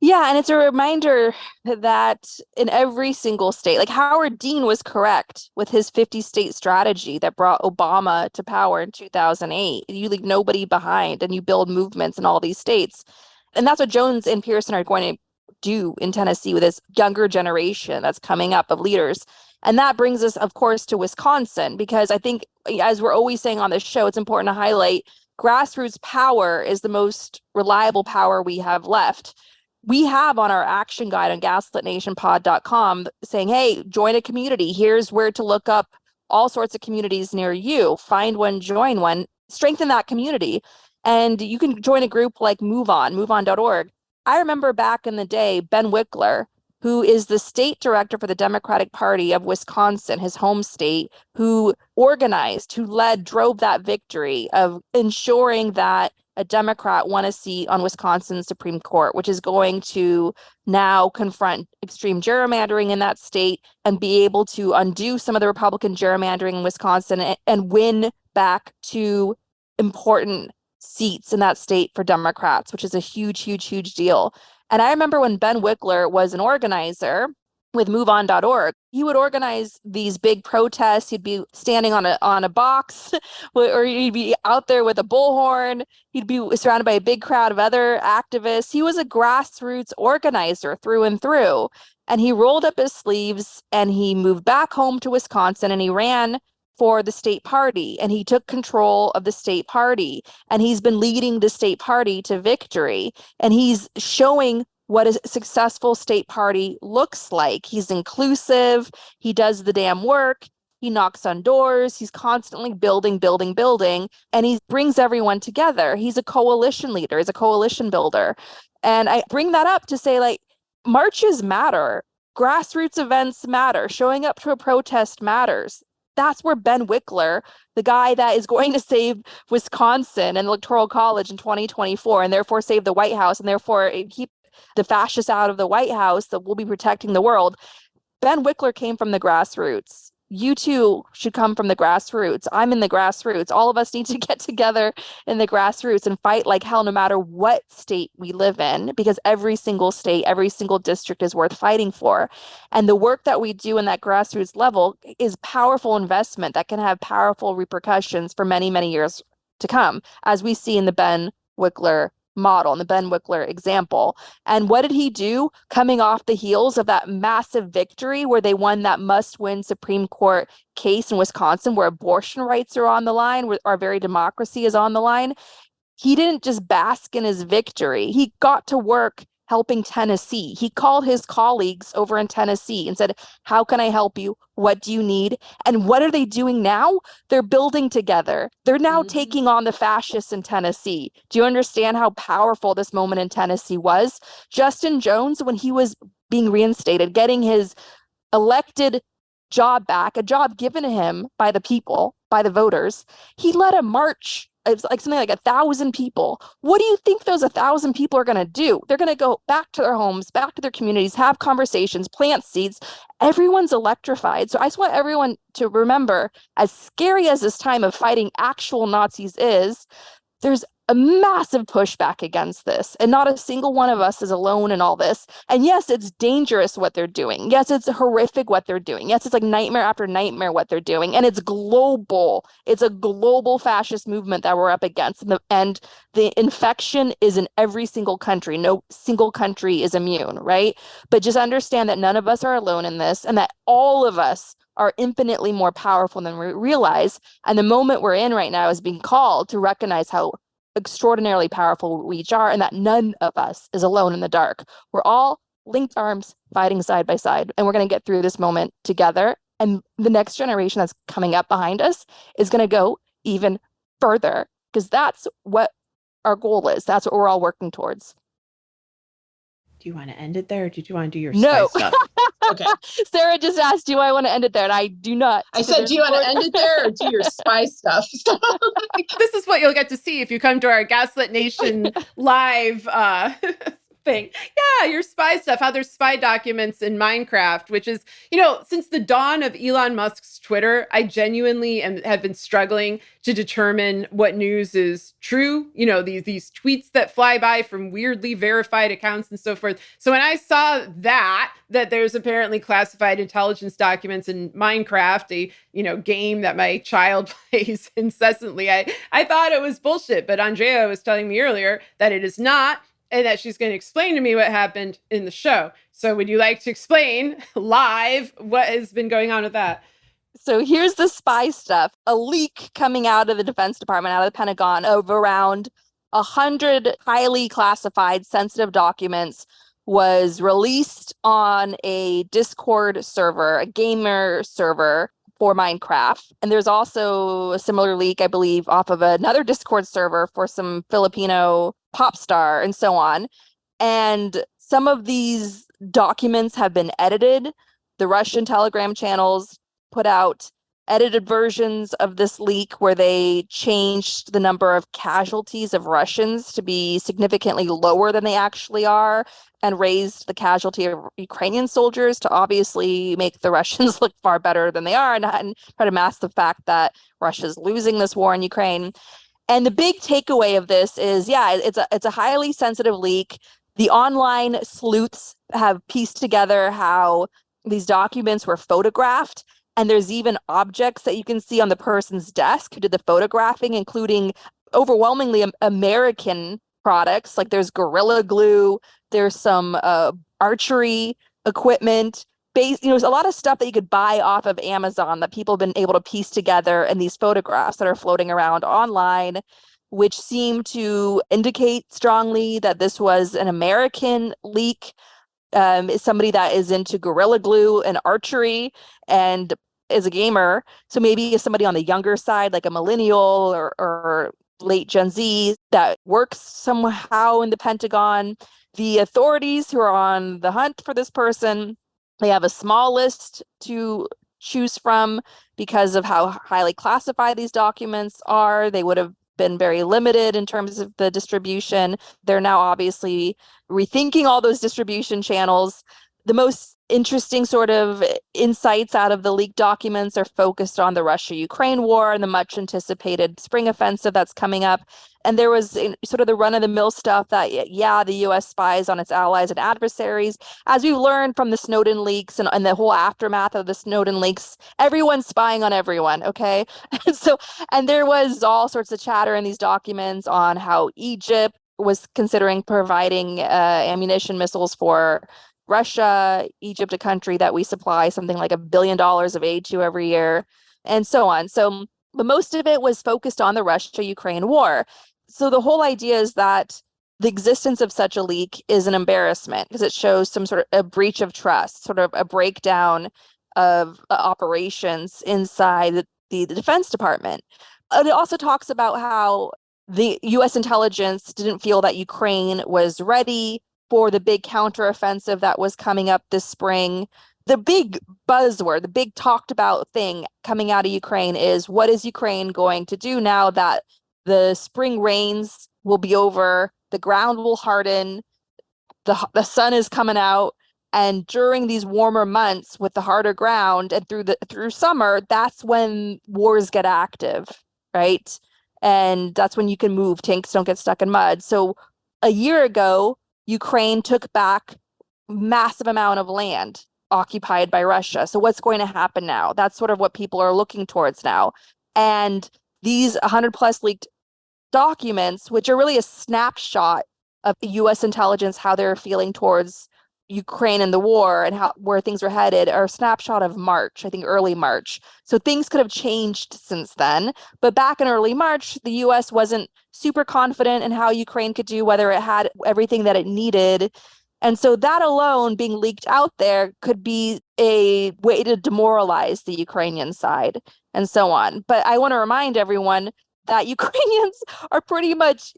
Yeah, and it's a reminder that in every single state, like Howard Dean was correct with his 50-state strategy that brought Obama to power in 2008. You leave nobody behind and you build movements in all these states. And that's what Jones and Pearson are going to do in Tennessee with this younger generation that's coming up of leaders. And that brings us, of course, to Wisconsin, because I think, as we're always saying on this show, it's important to highlight grassroots power is the most reliable power we have left. We have on our action guide on gaslitnationpod.com saying, hey, join a community. Here's where to look up all sorts of communities near you. Find one, join one, strengthen that community. And you can join a group like moveon.org. I remember back in the day, Ben Wickler, who is the state director for the Democratic Party of Wisconsin, his home state, who organized, who led, drove that victory of ensuring that a Democrat won a seat on Wisconsin's Supreme Court, which is going to now confront extreme gerrymandering in that state and be able to undo some of the Republican gerrymandering in Wisconsin and win back 2 important seats in that state for Democrats, which is a huge, huge, huge deal. And I remember when Ben Wickler was an organizer with moveon.org, he would organize these big protests. He'd be standing on a box, or he'd be out there with a bullhorn. He'd be surrounded by a big crowd of other activists. He was a grassroots organizer through and through. And he rolled up his sleeves and he moved back home to Wisconsin and he ran for the state party, and he took control of the state party, and he's been leading the state party to victory, and he's showing what a successful state party looks like. He's inclusive, he does the damn work, he knocks on doors, he's constantly building, and he brings everyone together. He's a coalition leader, he's a coalition builder. And I bring that up to say, like, marches matter, grassroots events matter, showing up to a protest matters. That's where Ben Wickler, the guy that is going to save Wisconsin and the Electoral College in 2024, and therefore save the White House, and therefore keep the fascists out of the White House, that will be protecting the world. Ben Wickler came from the grassroots. You too should come from the grassroots. I'm in the grassroots. All of us need to get together in the grassroots and fight like hell, no matter what state we live in, because every single state, every single district is worth fighting for. And the work that we do in that grassroots level is powerful investment that can have powerful repercussions for many, many years to come, as we see in the Ben Wickler model and the Ben Wickler example. And what did he do coming off the heels of that massive victory where they won that must-win Supreme Court case in Wisconsin, where abortion rights are on the line, where our very democracy is on the line? He didn't just bask in his victory. He got to work helping Tennessee. He called his colleagues over in Tennessee and said, how can I help you? What do you need? And what are they doing now? They're building together. They're now taking on the fascists in Tennessee. Do you understand how powerful this moment in Tennessee was? Justin Jones, when he was being reinstated, getting his elected job back, a job given to him by the people, by the voters, he led a march. It's like something like 1,000 people. What do you think those 1,000 people are going to do? They're going to go back to their homes, back to their communities, have conversations, plant seeds. Everyone's electrified. So I just want everyone to remember, as scary as this time of fighting actual Nazis is, There's a massive pushback against this, and not a single one of us is alone in all this. And yes, it's dangerous what they're doing. Yes, it's horrific what they're doing. Yes, it's like nightmare after nightmare what they're doing, and it's global. It's a global fascist movement that we're up against, and the infection is in every single country. No single country is immune, right? But just understand that none of us are alone in this, and that all of us are infinitely more powerful than we realize. And the moment we're in right now is being called to recognize how extraordinarily powerful we each are, and that none of us is alone in the dark. We're all linked arms, fighting side by side, and we're going to get through this moment together. And the next generation that's coming up behind us is going to go even further, because that's what our goal is. That's what we're all working towards. Do you want to end it there, or did you want to do your No. spy stuff? Okay. Sarah just asked, do I want to end it there? And I do not. I said, do you want to end it there or do your spy stuff? This is what you'll get to see if you come to our Gaslit Nation live thing. Yeah, your spy stuff, how there's spy documents in Minecraft, which is, since the dawn of Elon Musk's Twitter, I genuinely have been struggling to determine what news is true. These tweets that fly by from weirdly verified accounts and so forth. So when I saw that there's apparently classified intelligence documents in Minecraft, a game that my child plays incessantly, I thought it was bullshit. But Andrea was telling me earlier that it is not, and that she's going to explain to me what happened in the show. So would you like to explain live what has been going on with that? So here's the spy stuff. A leak coming out of the Defense Department, out of the Pentagon, of around 100 highly classified, sensitive documents was released on a Discord server, a gamer server for Minecraft. And there's also a similar leak, I believe, off of another Discord server for some Filipino pop star and so on. And some of these documents have been edited. The Russian Telegram channels put out edited versions of this leak where they changed the number of casualties of Russians to be significantly lower than they actually are, and raised the casualty of Ukrainian soldiers to obviously make the Russians look far better than they are, and try to mask the fact that Russia's losing this war in Ukraine. And the big takeaway of this is, it's a highly sensitive leak. The online sleuths have pieced together how these documents were photographed. And there's even objects that you can see on the person's desk who did the photographing, including overwhelmingly American products. Like there's Gorilla Glue, there's some archery equipment, there's a lot of stuff that you could buy off of Amazon that people have been able to piece together in these photographs that are floating around online, which seem to indicate strongly that this was an American leak. Somebody that is into Gorilla Glue and archery and is a gamer. So maybe somebody on the younger side, like a millennial or late Gen Z that works somehow in the Pentagon. The authorities who are on the hunt for this person, they have a small list to choose from because of how highly classified these documents are. They would have been very limited in terms of the distribution. They're now obviously rethinking all those distribution channels. The most interesting sort of insights out of the leaked documents are focused on the Russia-Ukraine war and the much anticipated spring offensive that's coming up. And there was sort of the run-of-the-mill stuff that, the U.S. spies on its allies and adversaries. As we've learned from the Snowden leaks and the whole aftermath of the Snowden leaks, everyone's spying on everyone, okay? And there was all sorts of chatter in these documents on how Egypt was considering providing ammunition missiles for Russia, Egypt, a country that we supply something like $1 billion of aid to every year, and so on. But most of it was focused on the Russia-Ukraine war. So the whole idea is that the existence of such a leak is an embarrassment because it shows some sort of a breach of trust, sort of a breakdown of operations inside the Defense Department. And it also talks about how the U.S. intelligence didn't feel that Ukraine was ready for the big counteroffensive that was coming up this spring. The big buzzword, the big talked about thing coming out of Ukraine is, what is Ukraine going to do now that the spring rains will be over, the ground will harden, the sun is coming out, and during these warmer months with the harder ground and through summer, that's when wars get active, right? And that's when you can move. Tanks don't get stuck in mud. So a year ago, Ukraine took back massive amount of land occupied by Russia. So what's going to happen now? That's sort of what people are looking towards now. And these 100 plus leaked documents, which are really a snapshot of US intelligence, how they're feeling towards Ukraine and the war and where things are headed, are a snapshot of March, I think early March. So things could have changed since then. But back in early March, the US wasn't super confident in how Ukraine could do, whether it had everything that it needed. And so that alone being leaked out there could be a way to demoralize the Ukrainian side and so on. But I want to remind everyone that Ukrainians are pretty much,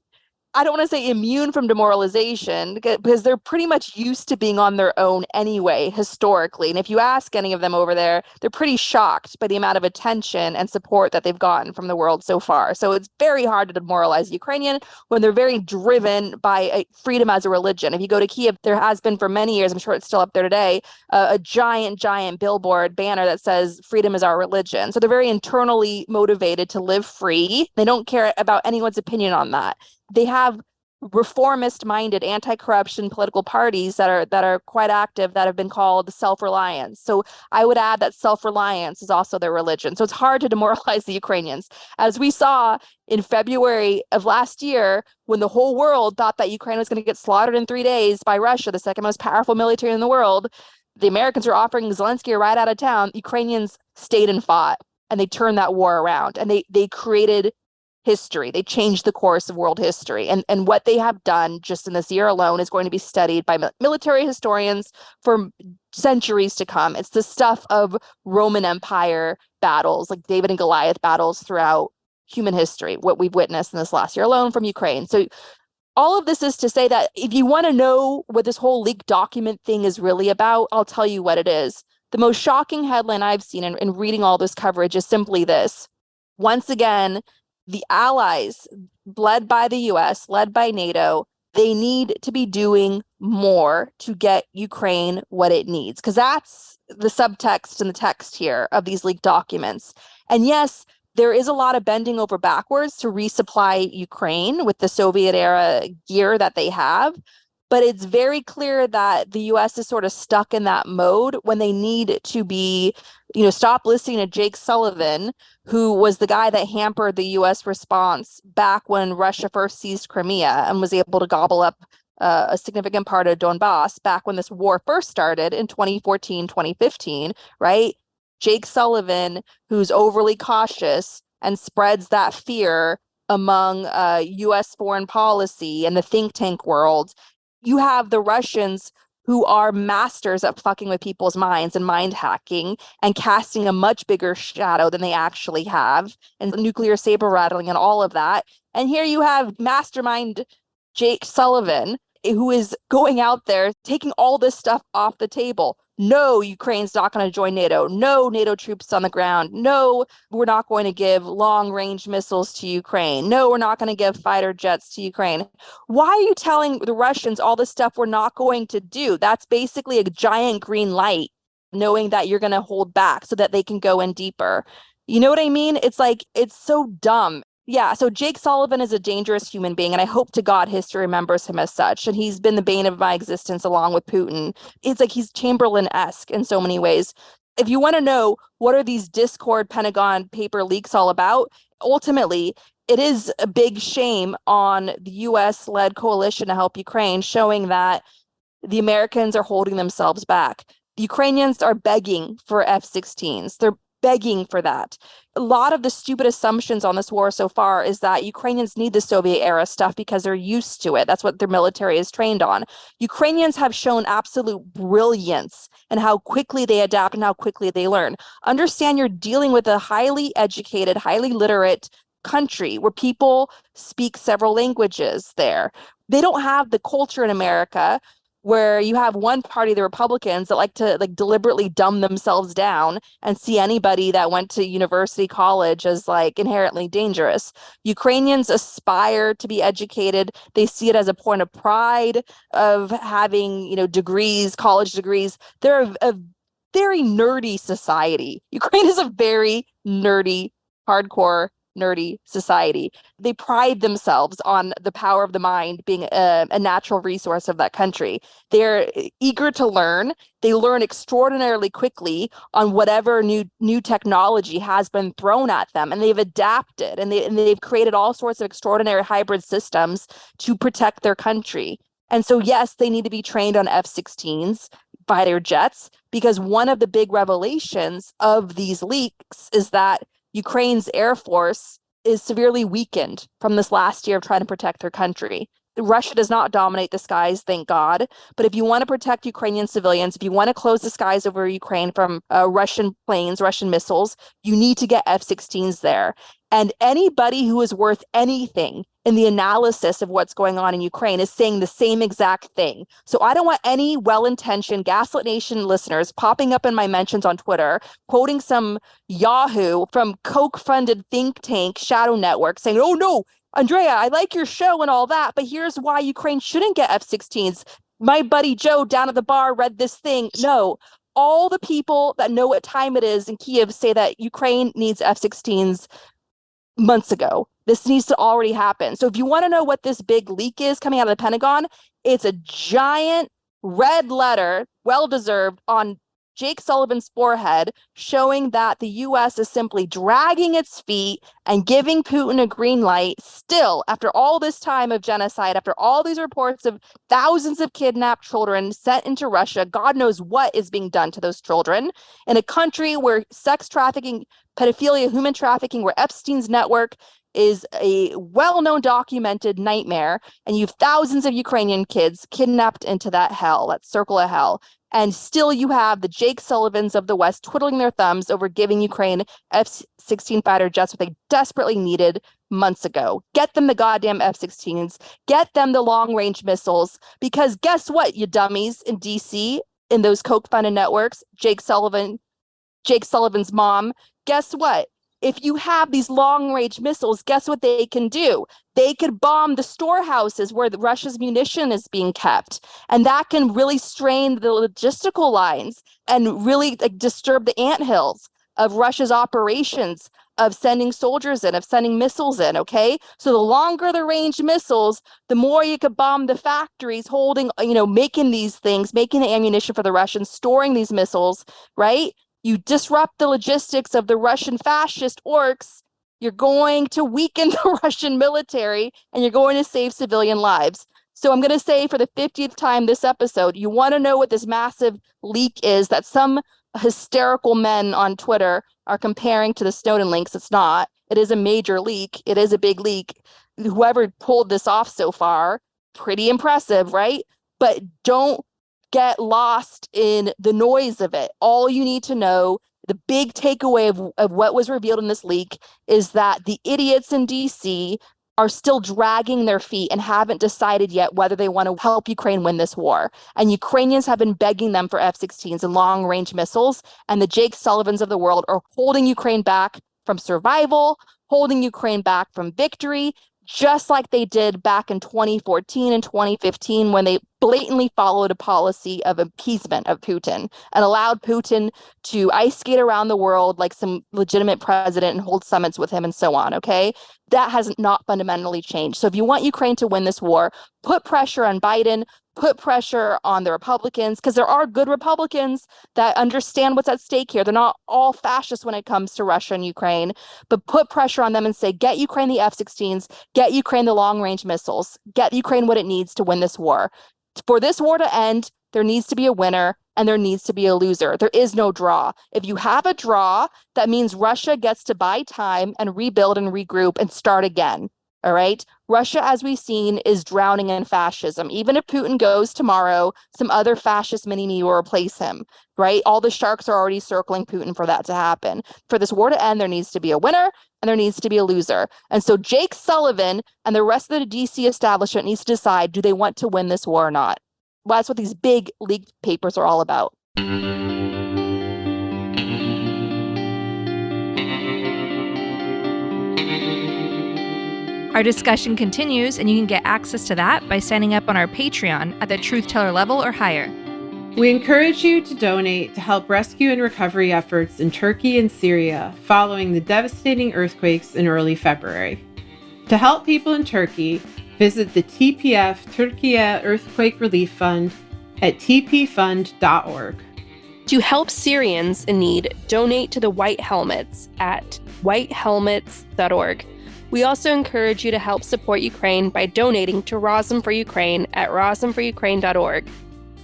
I don't want to say immune from demoralization, because they're pretty much used to being on their own anyway, historically. And if you ask any of them over there, they're pretty shocked by the amount of attention and support that they've gotten from the world so far. So it's very hard to demoralize the Ukrainian when they're very driven by freedom as a religion. If you go to Kiev, there has been for many years, I'm sure it's still up there today, a giant billboard banner that says freedom is our religion. So they're very internally motivated to live free. They don't care about anyone's opinion on that. They have reformist-minded anti-corruption political parties that are quite active that have been called self-reliance. So I would add that self-reliance is also their religion. So it's hard to demoralize the Ukrainians. As we saw in February of last year, when the whole world thought that Ukraine was going to get slaughtered in 3 days by Russia, the second most powerful military in the world, the Americans were offering Zelensky a ride out of town. Ukrainians stayed and fought, and they turned that war around, and they created history. They changed the course of world history. And what they have done just in this year alone is going to be studied by military historians for centuries to come. It's the stuff of Roman Empire battles, like David and Goliath battles throughout human history, what we've witnessed in this last year alone from Ukraine. So all of this is to say that if you want to know what this whole leaked document thing is really about, I'll tell you what it is. The most shocking headline I've seen in reading all this coverage is simply this. Once again, the allies, led by the US, led by NATO, they need to be doing more to get Ukraine what it needs, because that's the subtext and the text here of these leaked documents. And yes, there is a lot of bending over backwards to resupply Ukraine with the Soviet era gear that they have. But it's very clear that the US is sort of stuck in that mode when they need to be, stop listening to Jake Sullivan, who was the guy that hampered the US response back when Russia first seized Crimea and was able to gobble up a significant part of Donbass back when this war first started in 2014, 2015, right? Jake Sullivan, who's overly cautious and spreads that fear among US foreign policy and the think tank world. You have the Russians who are masters at fucking with people's minds and mind hacking and casting a much bigger shadow than they actually have, and nuclear saber rattling and all of that. And here you have mastermind Jake Sullivan, who is going out there taking all this stuff off the table. No, Ukraine's not going to join NATO. No, NATO troops on the ground. No, we're not going to give long-range missiles to Ukraine. No, we're not going to give fighter jets to Ukraine. Why are you telling the Russians all this stuff we're not going to do? That's basically a giant green light, knowing that you're going to hold back so that they can go in deeper. You know what I mean? It's like, it's so dumb. Yeah, so Jake Sullivan is a dangerous human being, and I hope to God history remembers him as such. And he's been the bane of my existence along with Putin. It's like he's Chamberlain-esque in so many ways. If you want to know what are these Discord Pentagon paper leaks all about, ultimately, it is a big shame on the US-led coalition to help Ukraine, showing that the Americans are holding themselves back. The Ukrainians are begging for F-16s. They're begging for that. A lot of the stupid assumptions on this war so far is that Ukrainians need the Soviet era stuff because they're used to it. That's what their military is trained on. Ukrainians have shown absolute brilliance in how quickly they adapt and how quickly they learn. Understand you're dealing with a highly educated, highly literate country where people speak several languages there. They don't have the culture in America where you have one party, the Republicans, that like to deliberately dumb themselves down and see anybody that went to university, college as inherently dangerous. Ukrainians aspire to be educated. They see it as a point of pride of having, degrees, college degrees. They're a very nerdy society. Ukraine is a very nerdy, hardcore nerdy society. They pride themselves on the power of the mind being a natural resource of that country. They're eager to learn. They learn extraordinarily quickly on whatever new technology has been thrown at them, and they've adapted, and they've created all sorts of extraordinary hybrid systems to protect their country. And so, yes, they need to be trained on F-16s, fighter jets, because one of the big revelations of these leaks is that Ukraine's Air Force is severely weakened from this last year of trying to protect their country. Russia does not dominate the skies, thank God. But if you want to protect Ukrainian civilians, if you want to close the skies over Ukraine from Russian planes, Russian missiles, you need to get F-16s there. And anybody who is worth anything in the analysis of what's going on in Ukraine is saying the same exact thing. So I don't want any well-intentioned Gaslit Nation listeners popping up in my mentions on Twitter, quoting some Yahoo from Koch-funded think tank Shadow Network saying, oh no, Andrea, I like your show and all that, but here's why Ukraine shouldn't get F-16s. My buddy Joe down at the bar read this thing. No, all the people that know what time it is in Kiev say that Ukraine needs F-16s months ago. This needs to already happen. So if you want to know what this big leak is coming out of the Pentagon, it's a giant red letter, well-deserved, on Jake Sullivan's forehead, showing that the U.S. is simply dragging its feet and giving Putin a green light still, after all this time of genocide, after all these reports of thousands of kidnapped children sent into Russia. God knows what is being done to those children in a country where sex trafficking, pedophilia, human trafficking, where Epstein's network is a well-known documented nightmare, and you have thousands of Ukrainian kids kidnapped into that hell, that circle of hell. And still you have the Jake Sullivans of the West twiddling their thumbs over giving Ukraine F-16 fighter jets, what they desperately needed months ago. Get them the goddamn F-16s. Get them the long-range missiles. Because guess what, you dummies in D.C., in those Koch-funded networks, Jake Sullivan's mom, guess what? If you have these long-range missiles, guess what they can do? They could bomb the storehouses where Russia's munition is being kept. And that can really strain the logistical lines and really disturb the anthills of Russia's operations of sending soldiers in, of sending missiles in, okay? So the longer the range missiles, the more you could bomb the factories holding, making these things, making the ammunition for the Russians, storing these missiles, right? You disrupt the logistics of the Russian fascist orcs, you're going to weaken the Russian military, and you're going to save civilian lives. So I'm going to say for the 50th time this episode, you want to know what this massive leak is that some hysterical men on Twitter are comparing to the Snowden leaks. It's not. It is a major leak. It is a big leak. Whoever pulled this off so far, pretty impressive, right? But don't get lost in the noise of it. All you need to know, the big takeaway of what was revealed in this leak, is that the idiots in DC are still dragging their feet and haven't decided yet whether they want to help Ukraine win this war. And Ukrainians have been begging them for F-16s and long-range missiles, and the Jake Sullivans of the world are holding Ukraine back from survival, holding Ukraine back from victory, just like they did back in 2014 and 2015 when they blatantly followed a policy of appeasement of Putin and allowed Putin to ice skate around the world like some legitimate president and hold summits with him and so on, okay? That has not fundamentally changed. So if you want Ukraine to win this war, put pressure on Biden, put pressure on the Republicans, because there are good Republicans that understand what's at stake here. They're not all fascists when it comes to Russia and Ukraine, but put pressure on them and say, get Ukraine the F-16s, get Ukraine the long-range missiles, get Ukraine what it needs to win this war. For this war to end, there needs to be a winner and there needs to be a loser. There is no draw. If you have a draw, that means Russia gets to buy time and rebuild and regroup and start again. All right. Russia, as we've seen, is drowning in fascism. Even if Putin goes tomorrow, some other fascist mini-me will replace him. Right. All the sharks are already circling Putin for that to happen. For this war to end, there needs to be a winner and there needs to be a loser. And so Jake Sullivan and the rest of the DC establishment needs to decide, do they want to win this war or not? Well, that's what these big leaked papers are all about. Our discussion continues, and you can get access to that by signing up on our Patreon at the Truth Teller level or higher. We encourage you to donate to help rescue and recovery efforts in Turkey and Syria following the devastating earthquakes in early February. To help people in Turkey, visit the TPF Türkiye Earthquake Relief Fund at tpfund.org. To help Syrians in need, donate to the White Helmets at whitehelmets.org. We also encourage you to help support Ukraine by donating to Razom for Ukraine at razomforukraine.org.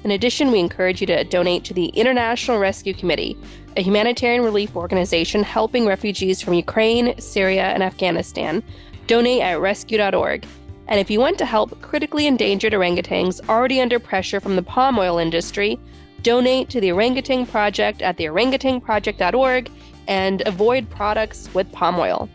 In addition, we encourage you to donate to the International Rescue Committee, a humanitarian relief organization helping refugees from Ukraine, Syria, and Afghanistan. Donate at rescue.org. And if you want to help critically endangered orangutans already under pressure from the palm oil industry, donate to the Orangutan Project at theorangutanproject.org and avoid products with palm oil.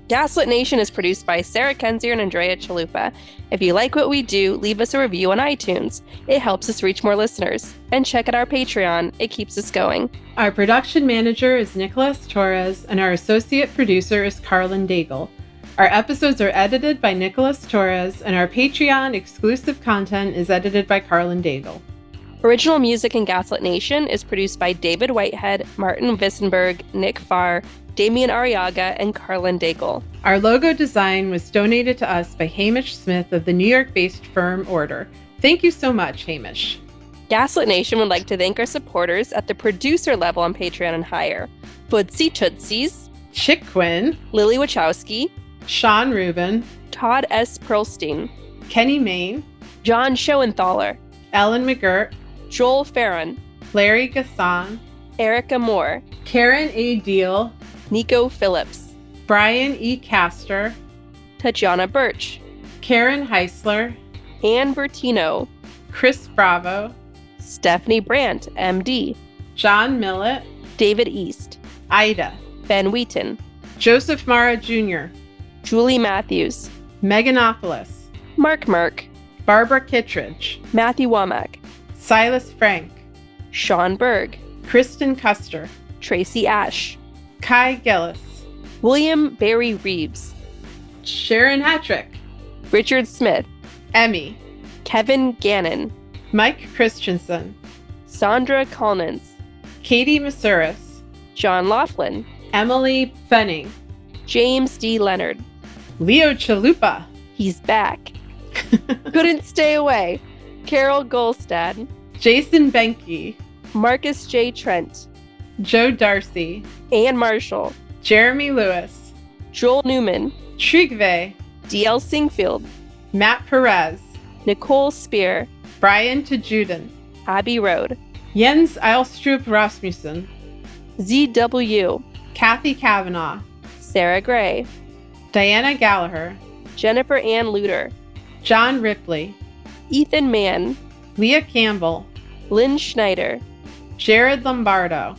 Gaslit Nation is produced by Sarah Kenzier and Andrea Chalupa. If you like what we do, leave us a review on iTunes. It helps us reach more listeners. And check out our Patreon. It keeps us going. Our production manager is Nicholas Torres, and our associate producer is Carlin Daigle. Our episodes are edited by Nicholas Torres, and our Patreon exclusive content is edited by Carlin Daigle. Original music in Gaslit Nation is produced by David Whitehead, Martin Vissenberg, Nick Farr, Damian Arriaga, and Carlin Daigle. Our logo design was donated to us by Hamish Smith of the New York-based firm Order. Thank you so much, Hamish. Gaslit Nation would like to thank our supporters at the producer level on Patreon and higher. Footsie Tootsies, Chick Quinn, Lily Wachowski, Sean Rubin, Todd S. Pearlstein, Kenny Main, John Schoenthaler, Ellen McGirt, Joel Farron, Larry Gasson, Erica Moore, Karen A. Deal, Nico Phillips, Brian E. Castor, Tatjana Birch, Karen Heisler, Ann Bertino, Chris Bravo, Stephanie Brandt, MD, John Millett, David East, Ida, Ben Wheaton, Joseph Mara Jr., Julie Matthews, Meganopolis, Mark Merck, Barbara Kittredge, Matthew Womack, Silas Frank, Sean Berg, Kristen Custer, Tracy Ash, Kai Gillis, William Barry Reeves, Sharon Hattrick, Richard Smith, Emmy, Kevin Gannon, Mike Christensen, Sandra Collins, Katie Masuris, John Laughlin, Emily Fenning, James D. Leonard. Leo Chalupa, He's back. Couldn't stay away. Carol Golstad, Jason Benke, Marcus J. Trent, Joe Darcy, Ann Marshall, Jeremy Lewis, Joel Newman, Trigve, D.L. Singfield, Matt Perez, Nicole Spear, Brian Tajuden, Abby Road, Jens Eilstrup Rasmussen, Z.W., Kathy Kavanaugh, Sarah Gray, Diana Gallagher, Jennifer Ann Luter, John Ripley, Ethan Mann, Leah Campbell, Lynn Schneider, Jared Lombardo.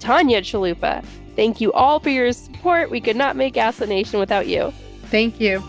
Tanya Chalupa. Thank you all for your support. We could not make Gaslit Nation without you. Thank you.